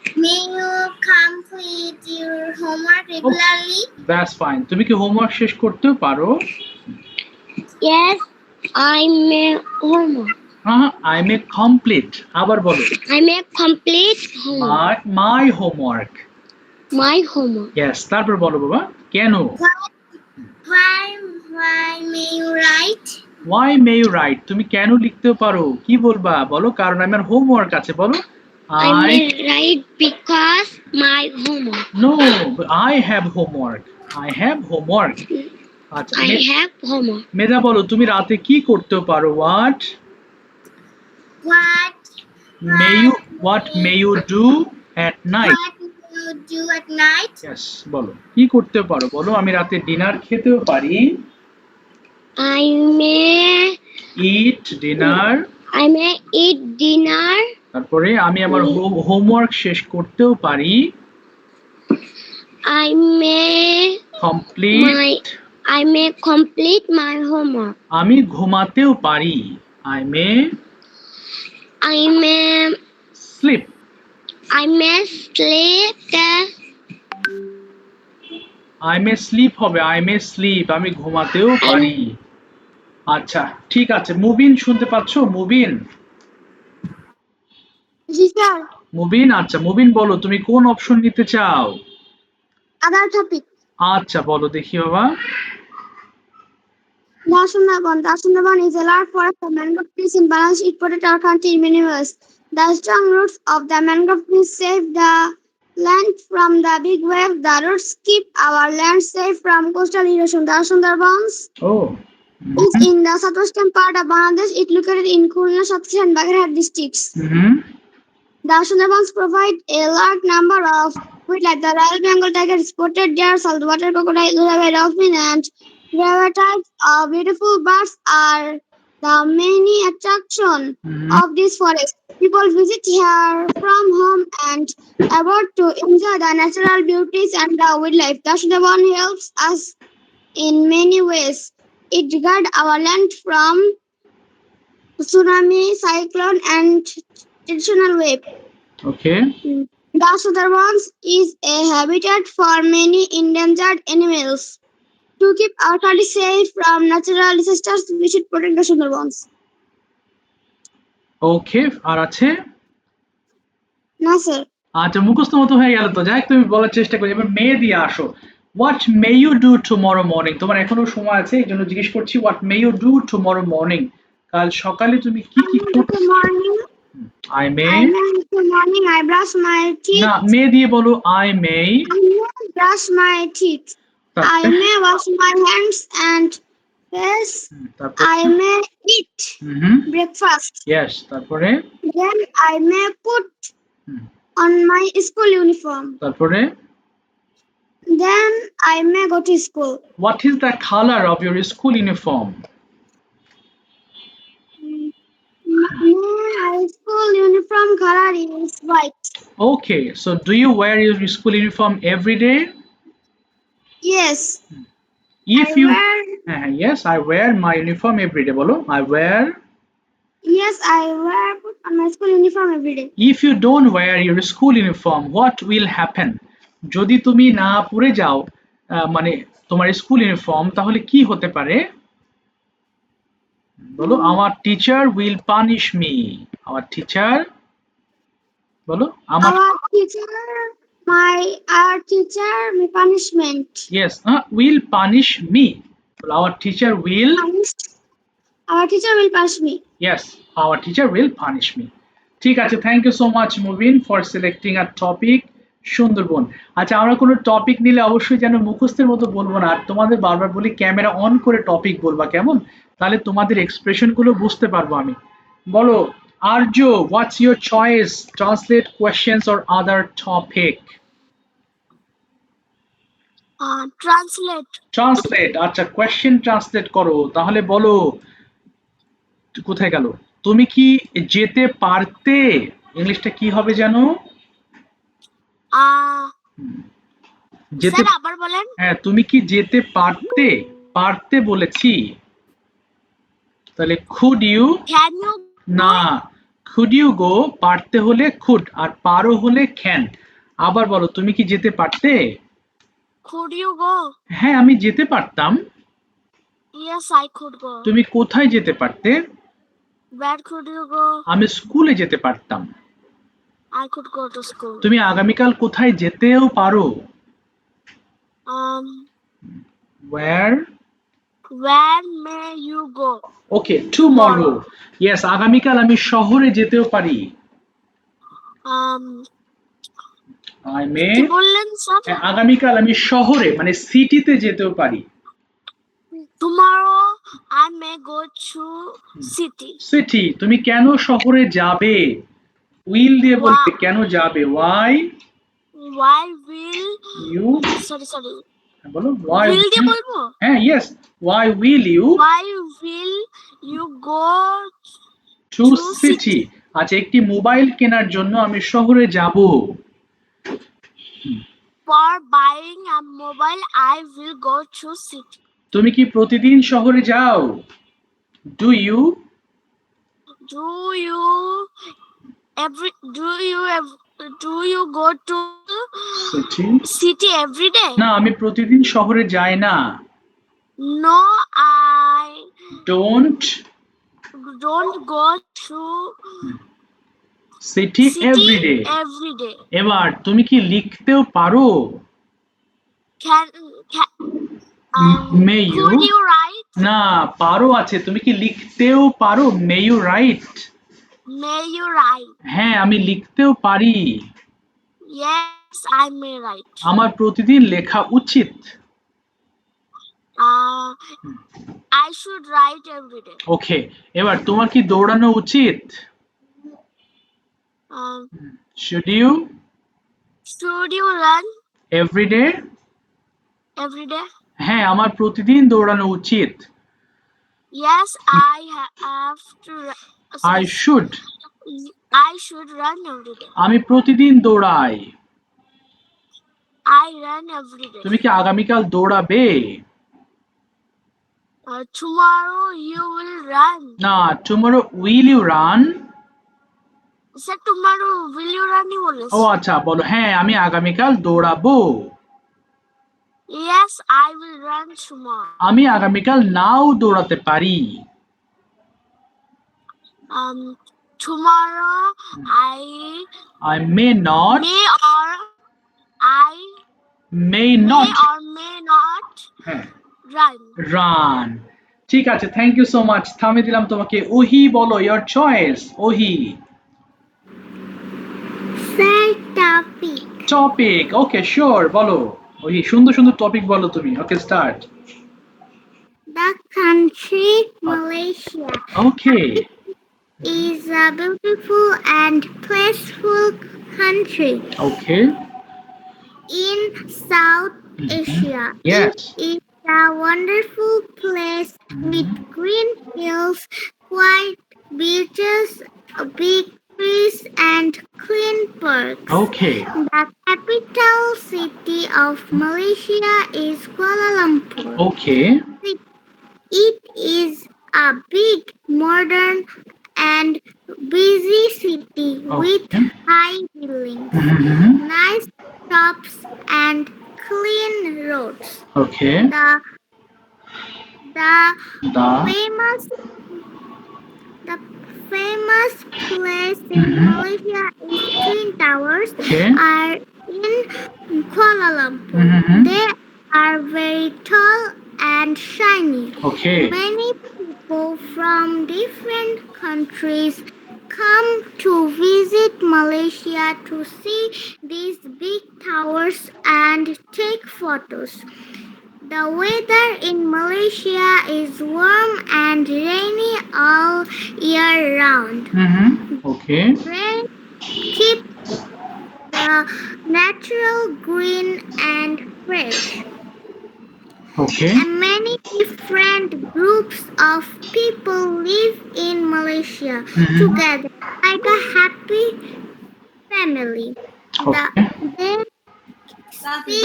Speaker 4: May you complete your homework regularly?
Speaker 1: That's fine. তুমি কি হোমওয়ার্ক শেষ করতেও পারো?
Speaker 3: Yes, I may homework.
Speaker 1: I may complete. আবার বলো,
Speaker 3: I may complete homework.
Speaker 1: My homework.
Speaker 3: My homework.
Speaker 1: Yes, তারপর বলো বাবা, কেন?
Speaker 4: Why may you write?
Speaker 1: Why may you write? তুমি কেন লিখতে পারো? কি বলবা? বলো কারণ আমার হোমওয়ার্ক আছে বলো।
Speaker 3: I
Speaker 1: I
Speaker 3: may write because my homework.
Speaker 1: No, but I have homework. I have homework. আচ্ছা
Speaker 3: I have homework.
Speaker 1: মেধা বলো তুমি রাতে কি করতে পারো? What
Speaker 4: What
Speaker 1: may you do at night?
Speaker 4: what you do at night?
Speaker 1: Yes, বলো কি করতে পারো? বলো আমি রাতে ডিনার খেতেও পারি।
Speaker 3: I may
Speaker 1: Eat dinner.
Speaker 3: eat dinner.
Speaker 1: তারপরে আমি আমার হোমওয়ার্ক শেষ করতেও পারি।
Speaker 3: I may
Speaker 1: Complete.
Speaker 3: I may complete my homework.
Speaker 1: আমি ঘুমাতেও পারি। I may
Speaker 3: I may
Speaker 1: sleep.
Speaker 3: sleep.
Speaker 1: I may sleep হবে। I may sleep. আমি ঘুমাতেও পারি। আচ্ছা ঠিক আছে মুবিন শুনতে পাচ্ছো? মুবিন
Speaker 2: জি স্যার।
Speaker 1: মুবিন আচ্ছা মুবিন বলো তুমি কোন অপশন নিতে চাও?
Speaker 2: আদার টপিক।
Speaker 1: আচ্ছা বলো দেখি বাবা।
Speaker 2: The Sundarban is a large forest of mangrove trees in balance it protect our country in many ways. The strong roots of the mangrove trees save the land from the big waves. The roots keep our land safe from coastal erosion. The Sundarbans
Speaker 1: Oh.
Speaker 2: is in the southwestern part of Bangladesh. It located in Khulna, Satkhira and Bagherhat districts.
Speaker 1: Mm-hmm.
Speaker 2: The Sundarbans provide a large number of wildlife. The Royal Bengal tiger, spotted deer, saltwater crocodile, Urabai dolphin, and varieties of beautiful birds are the many attractions of this forest. People visit here from home and abroad to enjoy the natural beauties and the wildlife. The Sundarban helps us in many ways. It guards our land from tsunami, cyclone, and traditional wave.
Speaker 1: Okay.
Speaker 2: The Sundarbans is a habitat for many endangered animals. To keep our country safe from natural disasters, we should protect the Sundarbans.
Speaker 1: Okay, আর আছে?
Speaker 2: না sir.
Speaker 1: আচ্ছা মুখস্থ মতো হয়ে গেল তো যাই তুমি বলার চেষ্টা করি এবার মে দিয়ে আসো। What may you do tomorrow morning? তোমার এখনো সময় আছে এই জন্য জিজ্ঞেস করছি what may you do tomorrow morning? কাল সকালে তুমি কি কি করতে? I may
Speaker 2: I brush my teeth.
Speaker 1: না মে দিয়ে বলো I may
Speaker 2: I may brush my teeth. I may wash my hands and face.
Speaker 1: তারপর
Speaker 2: I may eat breakfast.
Speaker 1: Yes, তারপরে
Speaker 2: Then I may put on my school uniform.
Speaker 1: তারপরে
Speaker 2: Then I may go to school.
Speaker 1: What is the color of your school uniform?
Speaker 2: My school uniform color is white.
Speaker 1: Okay, so do you wear your school uniform every day?
Speaker 2: Yes.
Speaker 1: If
Speaker 2: I
Speaker 1: you
Speaker 2: wear.
Speaker 1: Yes, I wear my uniform every day. বলো I wear.
Speaker 2: Yes, I wear put on my school uniform every day.
Speaker 1: If you don't wear your school uniform, what will happen? যদি তুমি না পরে যাও মানে তোমার school uniform তাহলে কি হতে পারে? বলো our teacher will punish me. Our teacher বলো আমার
Speaker 2: Our teacher may punishment.
Speaker 1: Yes, will punish me. Our teacher will
Speaker 2: Our teacher will punish me.
Speaker 1: Yes, our teacher will punish me. ঠিক আছে, thank you so much Mubin for selecting a topic Sundarban. আচ্ছা আমরা কোনো topic নিলে অবশ্যই যেন মুখস্থের মতো বলবো না, আর তোমাদের বারবার বলি ক্যামেরা অন করে টপিক বলবা কেমন, তাহলে তোমাদের এক্সপ্রেশন গুলো বুঝতে পারবো আমি। বলো আর্য, what's your choice? Translate questions or other topic. Translate আচ্ছা কোয়েশ্চেন ট্রান্সলেট করো। তাহলে বলো কোথায় গেল? তুমি কি যেতে পারতে? ইংলিশটা কি হবে জানো? যেতে
Speaker 3: আবার বলেন।
Speaker 1: হ্যাঁ তুমি কি যেতে পারতে? পারতে বলেছি, তাহলে could you?
Speaker 3: Can you?
Speaker 1: না, could you go পারতে হলে could আর পারো হলে can। আবার বলো তুমি কি যেতে পারতে?
Speaker 3: Could you go?
Speaker 1: হ্যাঁ আমি যেতে পারতাম।
Speaker 3: Yes, I could go.
Speaker 1: তুমি কোথায় যেতে পারতে?
Speaker 3: Where could you go?
Speaker 1: আমি স্কুলে যেতে পারতাম।
Speaker 3: I could go to school.
Speaker 1: তুমি আগামীকাল কোথায় যেতেও পারো? Where
Speaker 3: Where may you go?
Speaker 1: Okay, tomorrow. Yes, আগামীকাল আমি শহরে যেতেও পারি।
Speaker 3: Um,
Speaker 1: আই মে,
Speaker 3: কি বললেন স্যার?
Speaker 1: আগামীকাল আমি শহরে মানে সিটিতে যেতেও পারি।
Speaker 3: Tomorrow I may go to city.
Speaker 1: City, তুমি কেন শহরে যাবে? উইল দিয়ে বলবে কেন যাবে। Why
Speaker 3: Why will
Speaker 1: you,
Speaker 3: sorry
Speaker 1: বলো ওয়াই।
Speaker 3: will দিয়ে বলবো?
Speaker 1: হ্যাঁ, yes, why will you
Speaker 3: Why will you go
Speaker 1: to city. আচ্ছা, একটি মোবাইল কেনার জন্য আমি শহরে যাব।
Speaker 3: for buying a mobile? I will go to city.
Speaker 1: তুমি কি প্রতিদিন শহরে যাও? Do you
Speaker 3: Do you do you go to
Speaker 1: city?
Speaker 3: city every day?
Speaker 1: না, আমি প্রতিদিন শহরে যাই না।
Speaker 3: No, I
Speaker 1: don't
Speaker 3: don't go to
Speaker 1: city
Speaker 3: city
Speaker 1: everyday.
Speaker 3: every day.
Speaker 1: এবার তুমি কি লিখতেও পারো?
Speaker 3: Can
Speaker 1: may you,
Speaker 3: could you write?
Speaker 1: না, পারো আছে, তুমি কি লিখতেও পারো? May you write.
Speaker 3: May you write?
Speaker 1: হ্যাঁ, আমি লিখতেও পারি।
Speaker 3: Yes, I may write.
Speaker 1: আমার প্রতিদিন লেখা উচিত।
Speaker 3: I should write every day.
Speaker 1: ওকে, এবার তোমার কি দৌড়ানো উচিত? Should you
Speaker 3: Should you run
Speaker 1: everyday?
Speaker 3: every day?
Speaker 1: হ্যাঁ, আমার প্রতিদিন দৌড়ানো উচিত।
Speaker 3: Yes, I have to.
Speaker 1: I should,
Speaker 3: I should run every day.
Speaker 1: আমি প্রতিদিন দৌড়াই।
Speaker 3: I run every day.
Speaker 1: তুমি কি আগামীকাল দৌড়াবে?
Speaker 3: Tomorrow you will run.
Speaker 1: না, tomorrow will you run?
Speaker 3: Sir, tomorrow will you run?
Speaker 1: ও আচ্ছা, বলো হ্যাঁ আমি আগামীকাল দৌড়াবো।
Speaker 3: Yes, I will run tomorrow.
Speaker 1: আমি আগামীকাল নাও দৌড়াতে পারি।
Speaker 3: Tomorrow
Speaker 1: I may not,
Speaker 3: may or I
Speaker 1: may
Speaker 3: may
Speaker 1: not
Speaker 3: or may not
Speaker 1: হ্যাঁ,
Speaker 3: run.
Speaker 1: রান। ঠিক আছে, থ্যাংক ইউ সো মাচ। থামিয়ে দিলাম তোমাকে। ওহি বলো, your choice. Ohi
Speaker 4: Sir, topic.
Speaker 1: Topic. Okay, sure, বলো। ওহি, সুন্দর সুন্দর টপিক বলো তুমি। Okay, start.
Speaker 4: The country Malaysia
Speaker 1: okay,
Speaker 4: is a beautiful and peaceful country
Speaker 1: okay,
Speaker 4: in South Asia.
Speaker 1: Yes.
Speaker 4: It is a wonderful place with green hills, quiet beaches, big trees, and clean parks.
Speaker 1: Okay,
Speaker 4: The capital city of Malaysia is Kuala Lumpur.
Speaker 1: Okay,
Speaker 4: It is a big, modern, and busy city with
Speaker 1: Okay.
Speaker 4: high buildings, nice shops, and clean roads.
Speaker 1: Okay,
Speaker 4: The
Speaker 1: the
Speaker 4: famous place in Malaysia is Twin Towers
Speaker 1: Okay.
Speaker 4: are in Kuala Lumpur. They are very tall and shiny.
Speaker 1: Okay,
Speaker 4: Many people from different countries come to visit Malaysia to see these big towers and take photos. The weather in Malaysia is warm and rainy all year round.
Speaker 1: Okay,
Speaker 4: Rain keeps the natural green and fresh.
Speaker 1: Okay,
Speaker 4: And many different groups of people live in Malaysia together like a happy family.
Speaker 1: Okay.
Speaker 4: They speak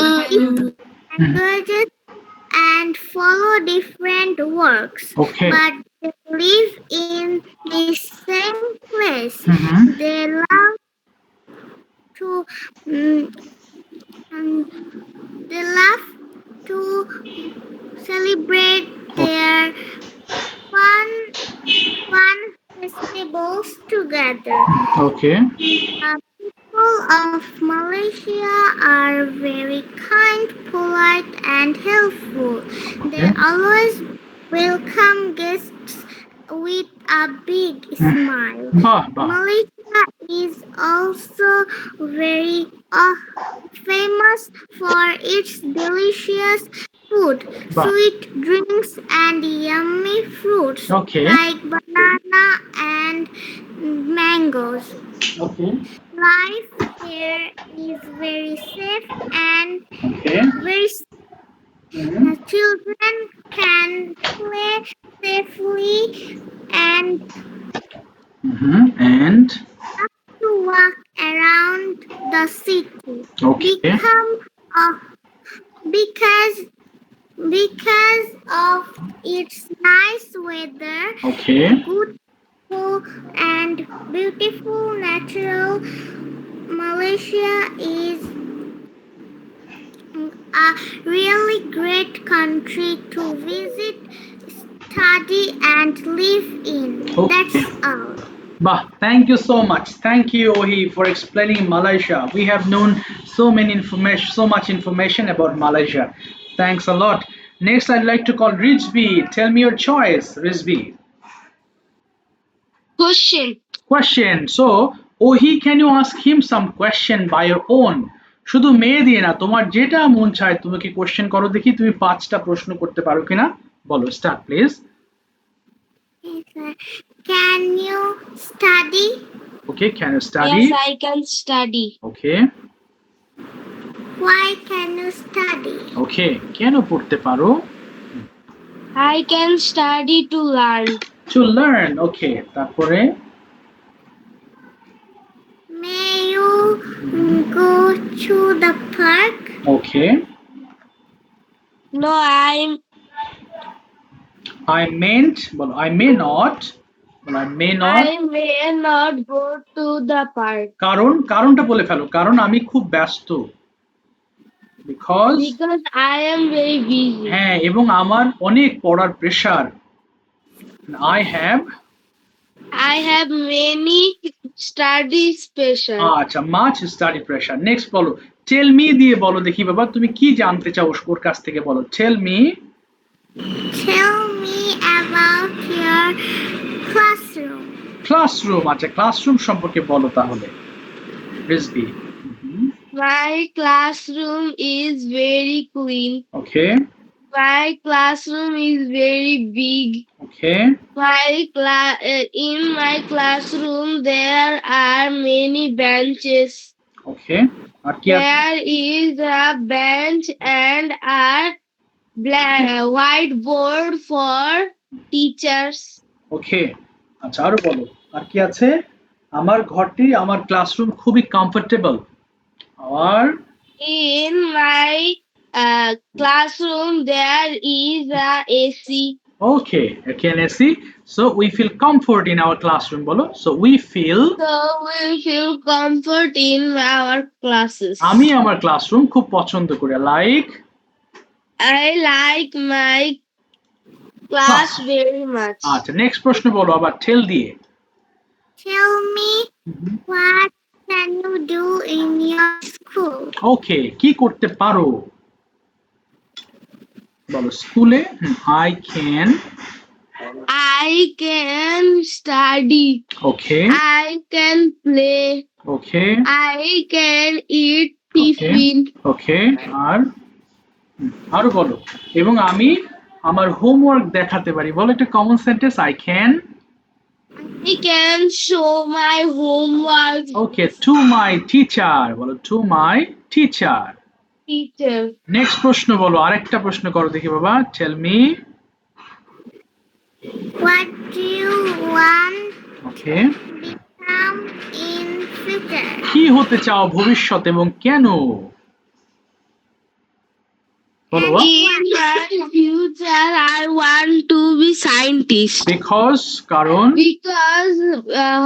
Speaker 4: languages and follow different works,
Speaker 1: Okay.
Speaker 4: but they live in the same place. They love to they love to celebrate their fun festivals together.
Speaker 1: Okay,
Speaker 4: The people of Malaysia are very kind, polite, and helpful. They always welcome guests with a big smile.
Speaker 1: বাহ বাহ
Speaker 4: Malaysia is also very famous for its delicious food,
Speaker 1: Wow.
Speaker 4: sweet drinks, and yummy fruits
Speaker 1: Okay.
Speaker 4: like banana and mangoes.
Speaker 1: Okay
Speaker 4: Life here is very safe and
Speaker 1: okay
Speaker 4: very children can play safely and
Speaker 1: and
Speaker 4: to walk around the city.
Speaker 1: okay
Speaker 4: Because of its nice weather,
Speaker 1: okay
Speaker 4: good food, and beautiful natural, Malaysia is a really great country to visit, study, and live in.
Speaker 1: Okay.
Speaker 4: That's all.
Speaker 1: Bah, thank you so much. Thank you, Ohi, for explaining Malaysia. We have known so much information about Malaysia. Thanks a lot. Next, I'd like to call Rizvi. Tell me your choice, Rizvi. Question. So, Ohi, can you ask him some question by your own? শুধু মেয়ে দিয়ে না, তোমার যেটা মন চায় তুমি কি কোশ্চেন করো দেখি, তুমি 5টা প্রশ্ন করতে পারো কিনা বলো। Start please.
Speaker 4: Yes, sir. Can you study?
Speaker 1: Okay, can you study?
Speaker 3: Yes, I can study.
Speaker 1: Okay.
Speaker 4: Why can you study?
Speaker 1: Okay, কেন পড়তে পারো?
Speaker 3: I can study to learn.
Speaker 1: To learn. Okay, তারপরে
Speaker 4: May you go to the park?
Speaker 1: okay,
Speaker 3: No,
Speaker 1: I meant বলো I may not বলো I may not
Speaker 3: I may not go to the park
Speaker 1: কারণটা বলে ফেলো, কারণ আমি খুব ব্যস্ত, because
Speaker 3: because I am very busy.
Speaker 1: হ্যাঁ, এবং আমার অনেক পড়ার pressure, I have
Speaker 3: many study pressure.
Speaker 1: আচ্ছা much study pressure. নেক্সট বলো tell me দিয়ে বলো দেখি বাবা, তুমি কি জানতে চাও ওর কাছ থেকে বলো। tell me
Speaker 4: about your classroom.
Speaker 1: আচ্ছা ক্লাসরুম সম্পর্কে বলো তাহলে Rizvi.
Speaker 3: My classroom is very clean.
Speaker 1: Okay.
Speaker 3: My classroom is very big.
Speaker 1: Okay.
Speaker 3: In my classroom there are many benches.
Speaker 1: Okay. আর কি আছে?
Speaker 3: There is a bench and a whiteboard for teachers.
Speaker 1: Okay. আচ্ছা আরো বলো আর কি আছে? আমার ঘরটি, আমার ক্লাসরুম খুবই কমফোর্টেবল। আর
Speaker 3: In my classroom there is a AC.
Speaker 1: Okay, can I see? So we feel comfort in our classroom বলো। So we feel
Speaker 3: comfort in our classes.
Speaker 1: আমি আমার ক্লাসরুম খুব পছন্দ করি। Like
Speaker 3: I like my class very much.
Speaker 1: আচ্ছা next প্রশ্ন বলো আবার tell দিয়ে।
Speaker 4: Tell me what can you do in your school?
Speaker 1: Okay, কি করতে পারো বলো স্কুলে।
Speaker 3: I can study.
Speaker 1: Okay.
Speaker 3: I can play.
Speaker 1: Okay.
Speaker 3: I can eat tiffin.
Speaker 1: Okay. আরো বলো এবং আমি আমার হোমওয়ার্ক দেখাতে পারি বলো একটা common sentence. I can
Speaker 3: show my homework.
Speaker 1: Okay, to my teacher বলো to my teacher. নেক্সট প্রশ্ন বলো, আরেকটা প্রশ্ন করো দেখি বাবা। tell me
Speaker 4: what do you want
Speaker 1: okay
Speaker 4: to become in future?
Speaker 1: কি হতে চাও ভবিষ্যতে এবং কেন বলো।
Speaker 3: In my future I want to be scientist.
Speaker 1: because কারণ
Speaker 3: Because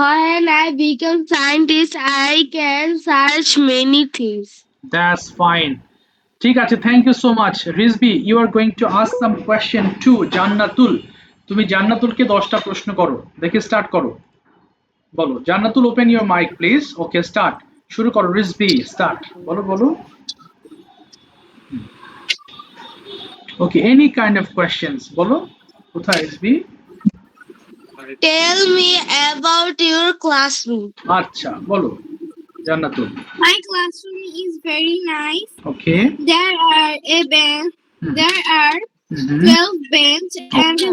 Speaker 3: when I become scientist I can search many things.
Speaker 1: that's fine. ঠিক আছে, thank you so much. Rizvi, you are going to ask some question to Jannatul. তুমি জান্নাতুলকে 10টা প্রশ্ন করো দেখে, start করো বলো। Jannatul open your mic please. Okay start, শুরু করো রিজভি, স্টার্ট বলো বলো। Okay, any kind of questions বলো। কোথায় এসবি?
Speaker 3: Tell me about your classroom.
Speaker 1: আচ্ছা বলো Jannatul.
Speaker 4: My classroom is very nice.
Speaker 1: Okay.
Speaker 4: There are a bench. There are
Speaker 1: hmm
Speaker 4: 12 bench and a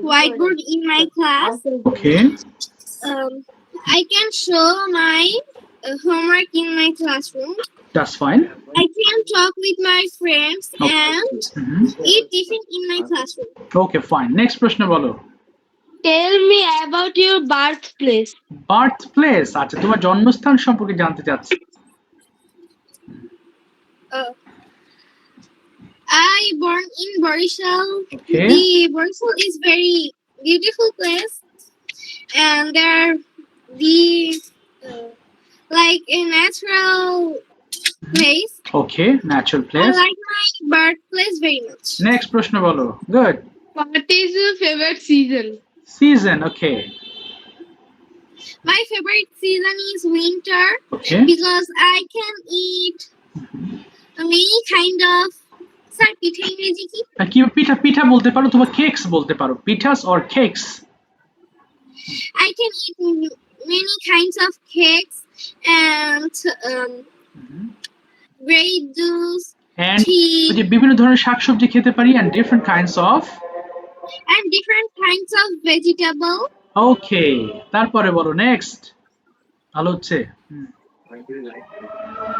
Speaker 4: whiteboard in my class.
Speaker 1: Okay
Speaker 4: I can show my homework in my classroom.
Speaker 1: That's fine.
Speaker 4: I can talk with my friends and eat tiffin in my classroom.
Speaker 1: Okay fine, next প্রশ্ন বলো।
Speaker 3: Tell me about your birthplace.
Speaker 1: Birth place, আচ্ছা তোমার জন্মস্থান সম্পর্কে জানতে চাচ্ছি।
Speaker 4: I born in Barishal.
Speaker 1: Okay.
Speaker 4: The Barishal is very beautiful place, and there the like a natural place.
Speaker 1: Okay, natural
Speaker 4: I
Speaker 1: place.
Speaker 4: like my birthplace very much.
Speaker 1: Next প্রশ্ন বলো। Good.
Speaker 5: What is your favorite season?
Speaker 1: Season, okay
Speaker 4: My favorite season is winter
Speaker 1: okay
Speaker 4: because I can eat many kind of. Sir, পিঠা ইংরেজি কি?
Speaker 1: কি পিঠা? পিঠা বলতে পারো, তোমার cakes বলতে পারো, pithas or cakes.
Speaker 4: I can eat many kinds of cakes and grape juice,
Speaker 1: and
Speaker 4: tea,
Speaker 1: যে বিভিন্ন ধরনের শাকসবজি খেতে পারি and different kinds of.
Speaker 4: and different kinds of vegetable.
Speaker 1: Okay, তারপরে বলো নেক্সট। ভালো হচ্ছে,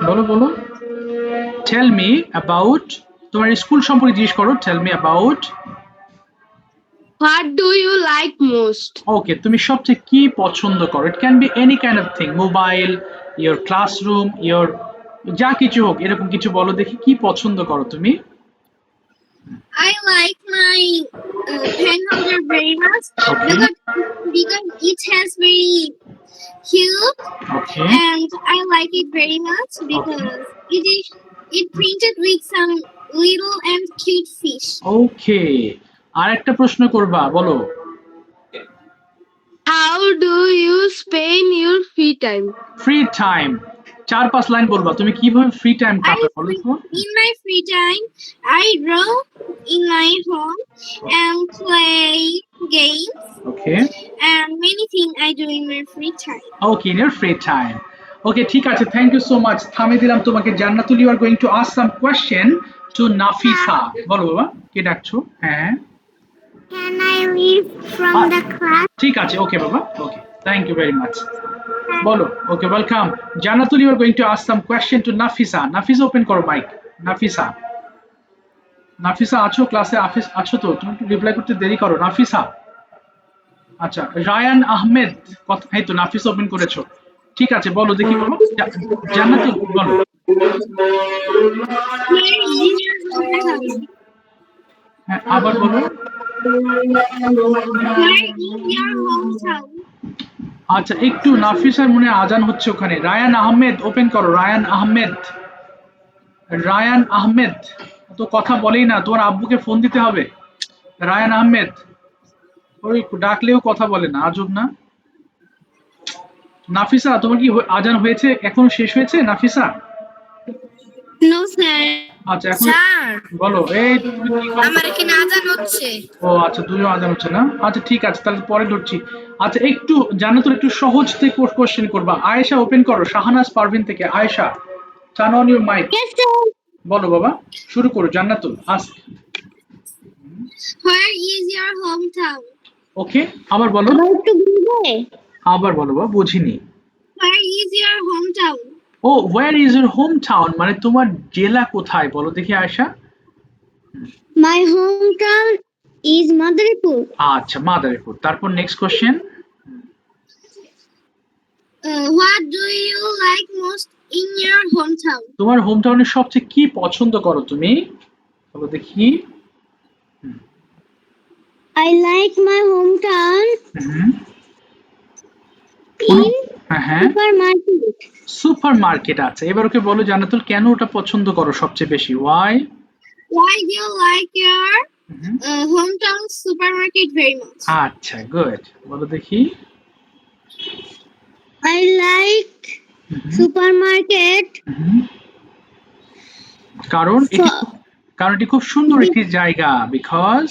Speaker 1: বলো বলো। টেল মি অ্যাবাউট, তোমার স্কুল সম্পর্কে জিজ্ঞেস করো। Tell me about.
Speaker 3: What do you like most?
Speaker 1: Okay, তুমি সবচেয়ে কি পছন্দ করো? It can be any kind of thing, mobile, your classroom, your যা কিছু হোক, এরকম কিছু বলো দেখি কি পছন্দ করো তুমি।
Speaker 4: I like my pen holder very much
Speaker 1: Okay.
Speaker 4: because it has very cute
Speaker 1: okay
Speaker 4: and I like it very much because it printed with some little and cute fish.
Speaker 1: ওকে, আর একটা প্রশ্ন করবা, বলো।
Speaker 3: How do you spend your free time?
Speaker 1: Free time, 4-5 line বলবা তুমি কিভাবে free time কাটাও বলো তো।
Speaker 4: In my free time, I draw in my home and play games
Speaker 1: okay
Speaker 4: and many things I do in my free time.
Speaker 1: Okay, in your free time. Okay ঠিক আছে, thank you so much. থামিয়ে দিলাম তোমাকে। Jannatul, you are going to ask some question to Nafisa. বলো বাবা, কে ডাকছো? হ্যাঁ
Speaker 4: Can I leave from the class?
Speaker 1: ঠিক আছে, ওকে বাবা, okay thank you very much. বলো। Okay, welcome. Jannatul, you are going to ask some question to Nafisa. Nafisa open করো mic. Nafisa, Nafisa আছো ক্লাসে? আছো তো? তুমি একটু রিপ্লাই করতে দেরি করো নাফিসা। আচ্ছা, রায়ান আহমেদ, এই তো নাফিসা ওপেন করেছো। ঠিক আছে, বলো দেখি বাবা। জান্নাতুল বলো। হ্যাঁ আবার বলো।
Speaker 4: Where is your hometown?
Speaker 1: আচ্ছা, একটু নাফিসার মনে হয় আজান হচ্ছে ওখানে। রায়ান আহমেদ ওপেন করো। রায়ান আহমেদ, রায়ান আহমেদ তো কথা বলেই না, তোমার আব্বুকে ফোন দিতে হবে। রায়ান আহমেদ, ওই ডাকলেও কথা বলে না, আজব না। নাফিসা, তোমার কি আজান হয়েছে? এখনো শেষ হয়েছে নাফিসা?
Speaker 4: No, sir.
Speaker 1: আচ্ছা এখন
Speaker 5: স্যার,
Speaker 1: বলো। এই তুমি কি করো?
Speaker 5: আমার এখানে আজান হচ্ছে।
Speaker 1: ও আচ্ছা, দুজন আজান হচ্ছে না। আচ্ছা ঠিক আছে, তাহলে পরে ধরছি। আচ্ছা একটু জান্নাতুল একটু সহজ থেকে কোশ্চেন করবা। আয়েশা ওপেন করো। শাহানাজ পারভিন থেকে। Ayesha, turn on your mic.
Speaker 2: Yes, sir.
Speaker 1: বলো বাবা, শুরু করো। Jannatul ask.
Speaker 4: Where is your hometown?
Speaker 1: Okay, আবার বলো।
Speaker 2: আবার একটু বলবে?
Speaker 1: আবার বলো বাবা, বুঝিনি।
Speaker 4: Where is your hometown?
Speaker 1: ও, where is your hometown মানে তোমার জেলা কোথায় বলো দেখি Ayesha.
Speaker 2: My hometown is Madaripur.
Speaker 1: আচ্ছা, মাদারীপুর। তারপর next question.
Speaker 4: What do you like most in your hometown?
Speaker 1: তোমার হোম টাউনের সবচেয়ে কি পছন্দ করো তুমি বলো দেখি।
Speaker 2: I like my hometown
Speaker 1: hmm,
Speaker 2: in
Speaker 1: হ্যাঁ
Speaker 2: supermarket.
Speaker 1: Super market. আছে, এবার ওকে বলো জান্নাতুল কেন ওটা পছন্দ করো সবচেয়ে বেশি। Y?
Speaker 4: Why do you like your hometown supermarket very much?
Speaker 1: আচ্ছা গুড, বলো দেখি।
Speaker 2: I like supermarket
Speaker 1: কারণ এটি খুব সুন্দর একটি জায়গা। Because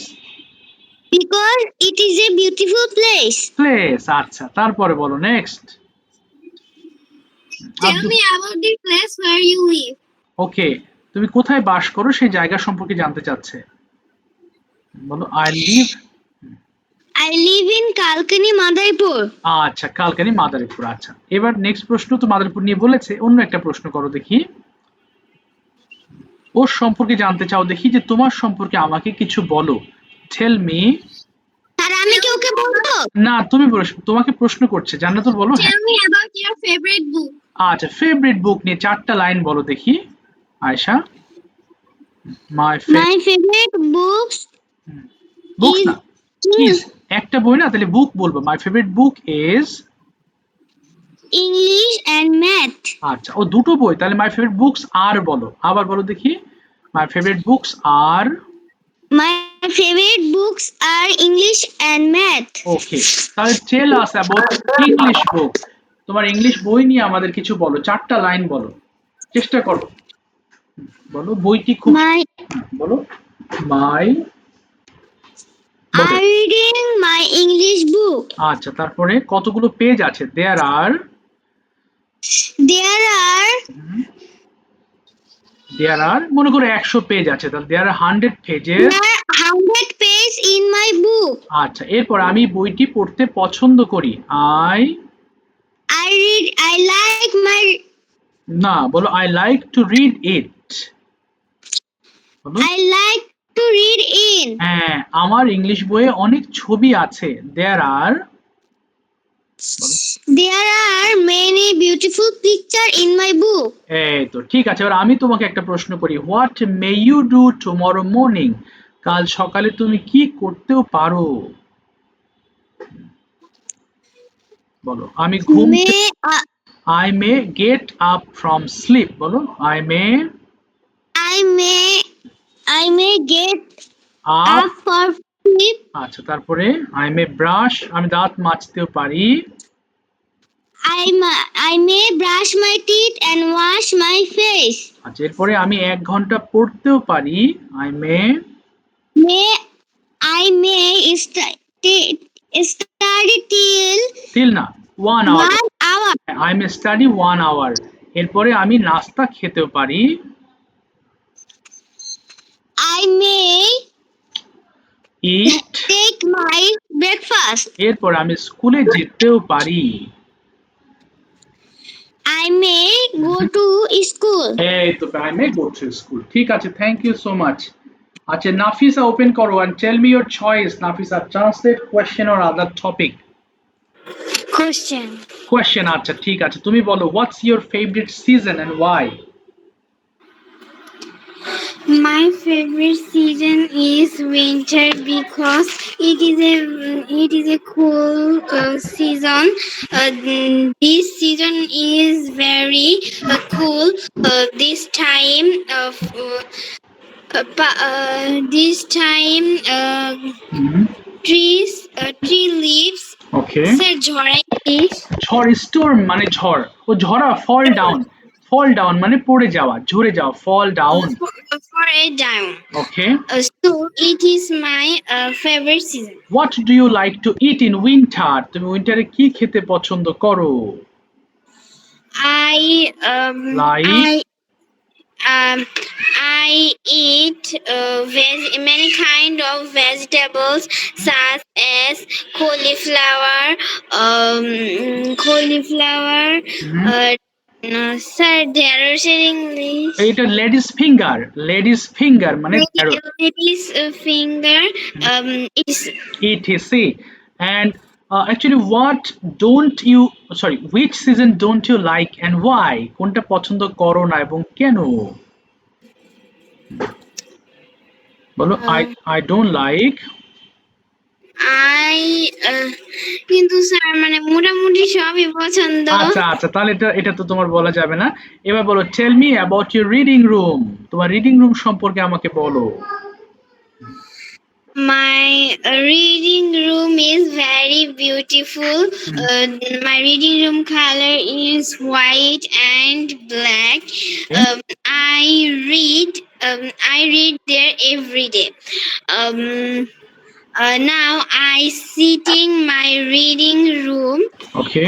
Speaker 2: Because it is a beautiful place.
Speaker 1: Place. আচ্ছা, তারপরে বলো next.
Speaker 4: Tell me about the place where you live.
Speaker 1: ওকে, তুমি কোথায় বাস করো সেই জায়গা সম্পর্কে জানতে চাচ্ছে। বলো I live.
Speaker 2: I live in Kalkani, Madhaipur.
Speaker 1: আচ্ছা, কালকানি মাদারীপুর। আচ্ছা, এবার নেক্সট প্রশ্ন তো মাদারীপুর নিয়ে বলেছে, অন্য একটা প্রশ্ন করো দেখি। ওর সম্পর্কে জানতে চাও দেখি যে তোমার সম্পর্কে আমাকে কিছু বলো। Tell me.
Speaker 2: আর আমি কি ওকে বলবো?
Speaker 1: না, তুমি তোমাকে প্রশ্ন করছে, জান্নাতুল বলো। হ্যাঁ,
Speaker 4: Tell me about your favorite book.
Speaker 1: আচ্ছা, ফেভারিট বুক নিয়ে 4টা লাইন বলো দেখি আয়েশা। মাই
Speaker 2: My favorite books
Speaker 1: books
Speaker 2: is
Speaker 1: না, ইজ একটা বই না, তাহলে বুক বলবো। My favourite book is.
Speaker 2: English and Math.
Speaker 1: আচ্ছা, ও দুটো বই, তাহলে মাই ফেভারিট বুকস আর বলো, আবার বলো দেখি। My favourite books are.
Speaker 2: My favorite books are English and Math.
Speaker 1: ওকে, তাহলে টেল আস অ্যাবাউট ইংলিশ বুক। তোমার ইংলিশ বই নিয়ে আমাদের কিছু বলো, 4টা লাইন বলো, চেষ্টা করো। বলো বইটি খুব।
Speaker 2: My
Speaker 1: বলো মাই।
Speaker 2: are reading my English book.
Speaker 1: আচ্ছা, তারপরে কতগুলো পেজ আছে? There R.
Speaker 2: There are
Speaker 1: মনে করো 100 পেজ আছে, তাহলে দেয়ার আর 100 pages.
Speaker 2: 100 pages in my book.
Speaker 1: আচ্ছা, এরপর আমি বইটি পড়তে পছন্দ করি।
Speaker 2: I like my
Speaker 1: না, বলো I like to read it. বলো
Speaker 2: I like to read in.
Speaker 1: হ্যাঁ, আমার ইংলিশ বইয়ে অনেক ছবি আছে। There R.
Speaker 2: There are many beautiful pictures in my book.
Speaker 1: এই তো ঠিক আছে। এবার আমি তোমাকে একটা প্রশ্ন করি। What may you do tomorrow morning? কাল সকালে তুমি কি করতেও পারো? বলো আমি ঘুম। I may get up from sleep. বলো I may
Speaker 2: I may get
Speaker 1: up.
Speaker 2: up for sleep.
Speaker 1: আচ্ছা, তারপরে আই মে ব্রাশ, আমি দাঁত মাজতেও পারি।
Speaker 2: I may brush my teeth and wash my face.
Speaker 1: আচ্ছা, এরপরে আমি 1 ঘন্টা পড়তেও পারি। I may.
Speaker 2: I may study
Speaker 1: till না, 1 hour.
Speaker 2: 1 hour.
Speaker 1: I may study 1 hour. এরপরে আমি নাস্তা খেতেও পারি।
Speaker 2: I may
Speaker 1: it.
Speaker 2: take my breakfast.
Speaker 1: এরপর আমি স্কুলে যেতেও পারি।
Speaker 2: I may go to school.
Speaker 1: এই তো I may go to school. ঠিক আছে, থ্যাংক ইউ সো মাচ। আচ্ছা, নাফিসা ওপেন করো and tell me your choice. Nafisa, translate question or other topic. Question, আচ্ছা ঠিক আছে, তুমি বলো what's your favorite season and why?
Speaker 4: My favorite season is winter because it is a cool season. This season is very cool. This time of this time tree leaves.
Speaker 1: Okay.
Speaker 4: Sir, ঝড়ে leaves.
Speaker 1: ঝড়, Sturm মানে ঝড়, ও ঝরা, fall down মানে পড়ে যাওয়া, ঝরে যাওয়া, fall down.
Speaker 4: For a down.
Speaker 1: Okay.
Speaker 4: So it is my favorite season.
Speaker 1: What do you like to eat in winter? তুমি উইন্টারে কি খেতে পছন্দ করো? Like?
Speaker 4: I eat many kind of vegetables such as cauliflower. Sir, there is English.
Speaker 1: এটা ladies finger মানে carrot.
Speaker 4: Lady's finger.
Speaker 1: etc. And actually which season don't you like and why? কোনটা পছন্দ করো না এবং কেন? বলো I don't like.
Speaker 4: কিন্তু স্যার মানে মোটামুটি সবই পছন্দ।
Speaker 1: আচ্ছা, তাহলে এটা তো তোমার বলা যাবে না। এবার বলো tell me about your reading room. তোমার রিডিং রুম সম্পর্কে আমাকে বলো।
Speaker 4: My reading room is very beautiful. My reading room color is white and black. I read there every day.
Speaker 2: Now I sitting my reading room.
Speaker 1: Okay.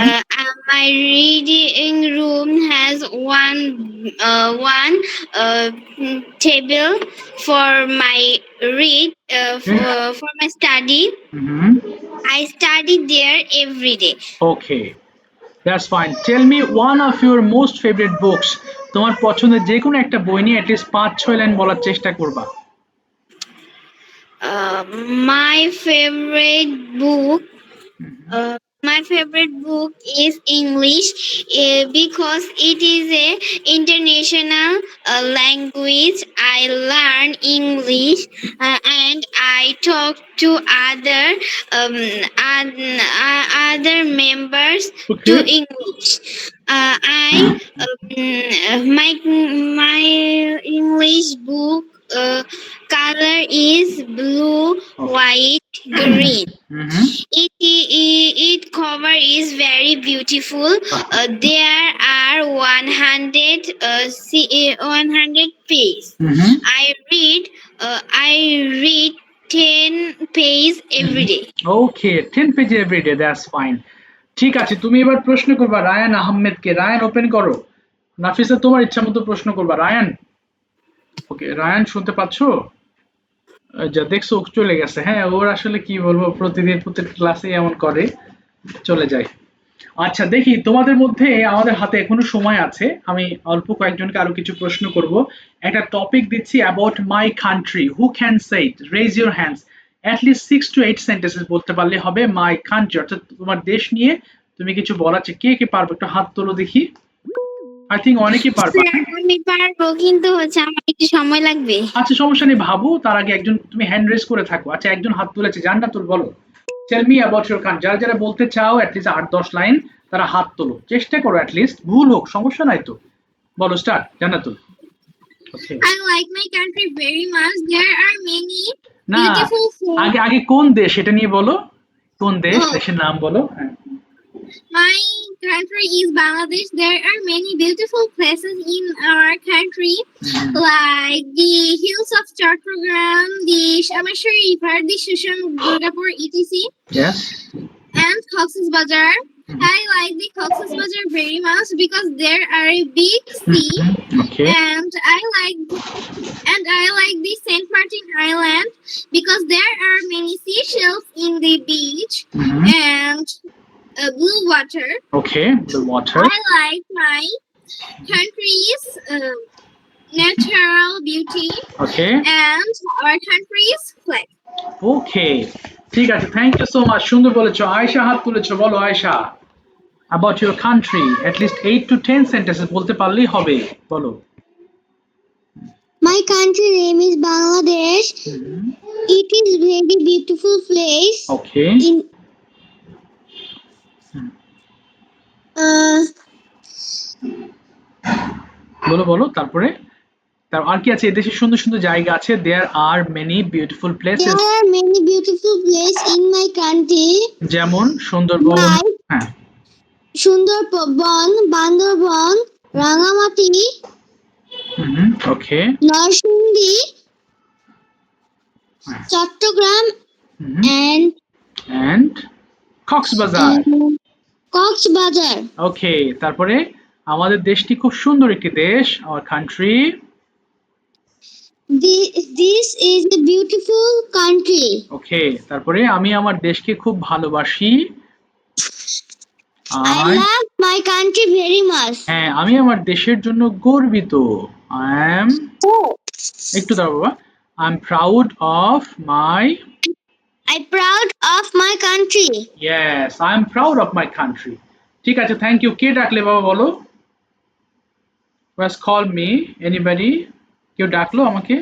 Speaker 2: My reading room has one table for my read for my study.
Speaker 1: Mm-hmm.
Speaker 2: I study there every day.
Speaker 1: Okay. That's fine. Tell me one of your most favorite books. তোমার পছন্দের যে কোনো একটা বই নিয়ে at least 5-6 line বলার চেষ্টা করবা।
Speaker 2: My favorite book. My favorite book is English because it is a international language. I learn English and I talk to other members to
Speaker 1: Okay.
Speaker 2: English. My English book color is blue, white, green.
Speaker 1: Mm-hmm.
Speaker 2: It cover is very beautiful. There are 100 pages.
Speaker 1: Mm-hmm.
Speaker 2: I read 10 pages every day.
Speaker 1: Okay, 10 page everyday, that's fine. ঠিক আছে, তুমি এবার প্রশ্ন করবা Ryan আহমেদকে। Ryan open করো। নাফিসা তোমার ইচ্ছা মতো প্রশ্ন করবা। রায়ান, ওকে রায়ান শুনতে পাচ্ছো? যা দেখছো ও চলে গেছে। হ্যাঁ, ওর আসলে কি বলবো, প্রতিদিন প্রত্যেক ক্লাসে এমন করে, চলে যায়। আচ্ছা দেখি তোমাদের মধ্যে, আমাদের হাতে এখনো সময় আছে, আমি অল্প কয়েকজনকে আরো কিছু প্রশ্ন করব। একটা টপিক দিচ্ছি about my country. Who can say it? Raise your hands. At least 6 to 8 sentences বলতে পারলে হবে মাই কান্ট্রি, অর্থাৎ তোমার দেশ নিয়ে তুমি কিছু বলার চেয়ে কে কে পারবে একটু হাত তোলো দেখি। আই থিঙ্ক অনেকেই পারবা।
Speaker 2: আমি পারবো কিন্তু আমার একটু সময় লাগবে।
Speaker 1: আচ্ছা সমস্যা নেই, ভাবো। তার আগে একজন তুমি হ্যান্ড রেজ করে থাকো। আচ্ছা একজন হাত তুলেছে, জান্নাতুল বলো। Tell me about your country. যারা যারা বলতে চাও অ্যাটলিস্ট 8-10 লাইন, তারা হাত তোলো, চেষ্টা করো, অ্যাটলিস্ট ভুল হোক সমস্যা নাই তো। বলো, start Jannatul. Okay,
Speaker 2: I like my country very much. There are many
Speaker 1: না
Speaker 2: beautiful food.
Speaker 1: আগে আগে কোন দেশ এটা নিয়ে বলো, কোন দেশ,
Speaker 2: Oh.
Speaker 1: দেশের নাম বলো। হ্যাঁ।
Speaker 2: My country is Bangladesh. There are many beautiful places in our country, like the hills of Chattogram, the Shamashri River, the Shushan Durgapur, etc.,
Speaker 1: Yes.
Speaker 2: and Cox's Bazar. I like the Cox's Bazar very much because there are a big sea,
Speaker 1: Okay.
Speaker 2: and I like the Saint Martin Island because there are many seashells in the beach and blue water.
Speaker 1: Okay, the water.
Speaker 2: I like my country's natural beauty
Speaker 1: Okay.
Speaker 2: and our country's flag.
Speaker 1: ওকে, ঠিক আছে, thank you so much, সুন্দর বলেছো। আয়েশা হাত তুলেছো, বলো Ayesha. About your country at least 8 to 10 sentences বলতে পারলেই হবে, বলো।
Speaker 3: My country name is Bangladesh. It is very beautiful place.
Speaker 1: Okay,
Speaker 3: In
Speaker 1: বলো বলো তারপরে। তার আর কি আছে? এদেশে সুন্দর সুন্দর জায়গা আছে। There are many beautiful places.
Speaker 3: there are many beautiful place in my country.
Speaker 1: যেমন সুন্দরবন।
Speaker 3: Like
Speaker 1: হ্যাঁ।
Speaker 3: Sundarban, Bandarban, Rangamati,
Speaker 1: okay.
Speaker 3: Narsindi, Chattogram, and
Speaker 1: and Cox's Bazar.
Speaker 3: Cox's
Speaker 1: okay, তারপরে আমাদের দেশটি খুব সুন্দর একটি দেশ, our country.
Speaker 3: This is a beautiful country.
Speaker 1: Okay, তারপরে আমি আমার দেশকে খুব ভালোবাসি।
Speaker 3: I love my country very much.
Speaker 1: হ্যাঁ, আমি আমার দেশের জন্য গর্বিত। আই এম, একটু দাঁড়াও বাবা, I am proud of my,
Speaker 3: I'm proud of my country.
Speaker 1: Yes I am proud of my country. ঠিক আছে, থ্যাংক ইউ। কে ডাকলে বাবা বলো? Just call me, anybody? কেউ ডাকলো আমাকে?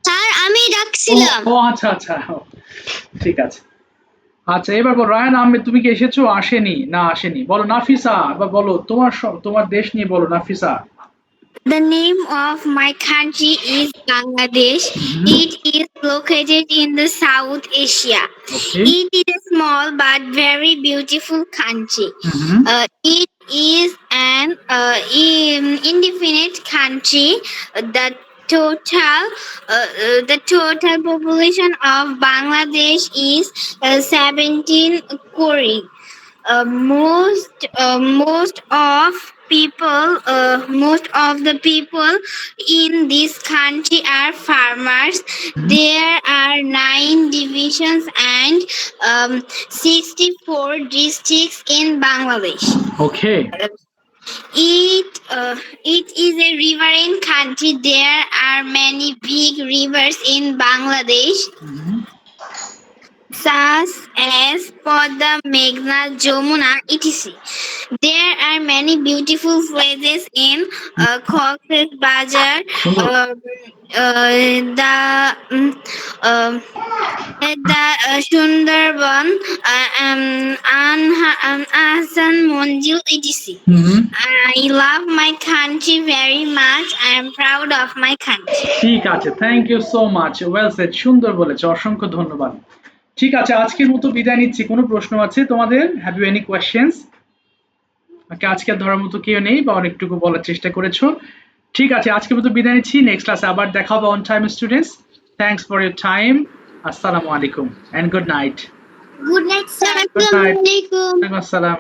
Speaker 3: স্যার আমি ডাকছিলাম।
Speaker 1: ও আচ্ছা আচ্ছা, ঠিক আছে। আচ্ছা এবার বলো রায়ান আহমেদ, তুমি কি এসেছো? আসেনি? না আসেনি। বলো নাফিসা, এবার বলো তোমার দেশ নিয়ে বলো Nafisa.
Speaker 2: The name of my country is Bangladesh. It is located in the South Asia.
Speaker 1: Okay.
Speaker 2: It is a small but very beautiful country. It is an indefinite country that
Speaker 4: total population of Bangladesh is 17 crore. Most of the people in this country are farmers. There are 9 divisions and 64 districts in Bangladesh.
Speaker 1: Okay.
Speaker 4: It is a riverine country. There are many big rivers in Bangladesh, such as Podda, Meghna, Jamuna, etc. There are many beautiful places in Cox's Bazar, the Sundarban, Asan Monjil, etc. I love my country very much. I am proud of my country.
Speaker 1: ঠিক আছে, thank you so much, well said, সুন্দর বলেছো, অসংখ্য ধন্যবাদ। ঠিক আছে, আজকের মতো বিদায় নিচ্ছি। কোনো প্রশ্ন আছে তোমাদের? Have you any questions? Okay, আজকে আর ধরার মতো কেউ নেই বা অনেকটুকু বলার চেষ্টা করেছো। ঠিক আছে, আজকের মতো বিদায় নিচ্ছি। নেক্সট ক্লাসে আবার দেখা হবে on time students. Thanks for your time. আসসালামু আলাইকুম and good night.
Speaker 4: Good night, sir.
Speaker 1: Good night.
Speaker 2: আসসালামু আলাইকুম।
Speaker 1: ওয়ালাইকুম আসসালাম।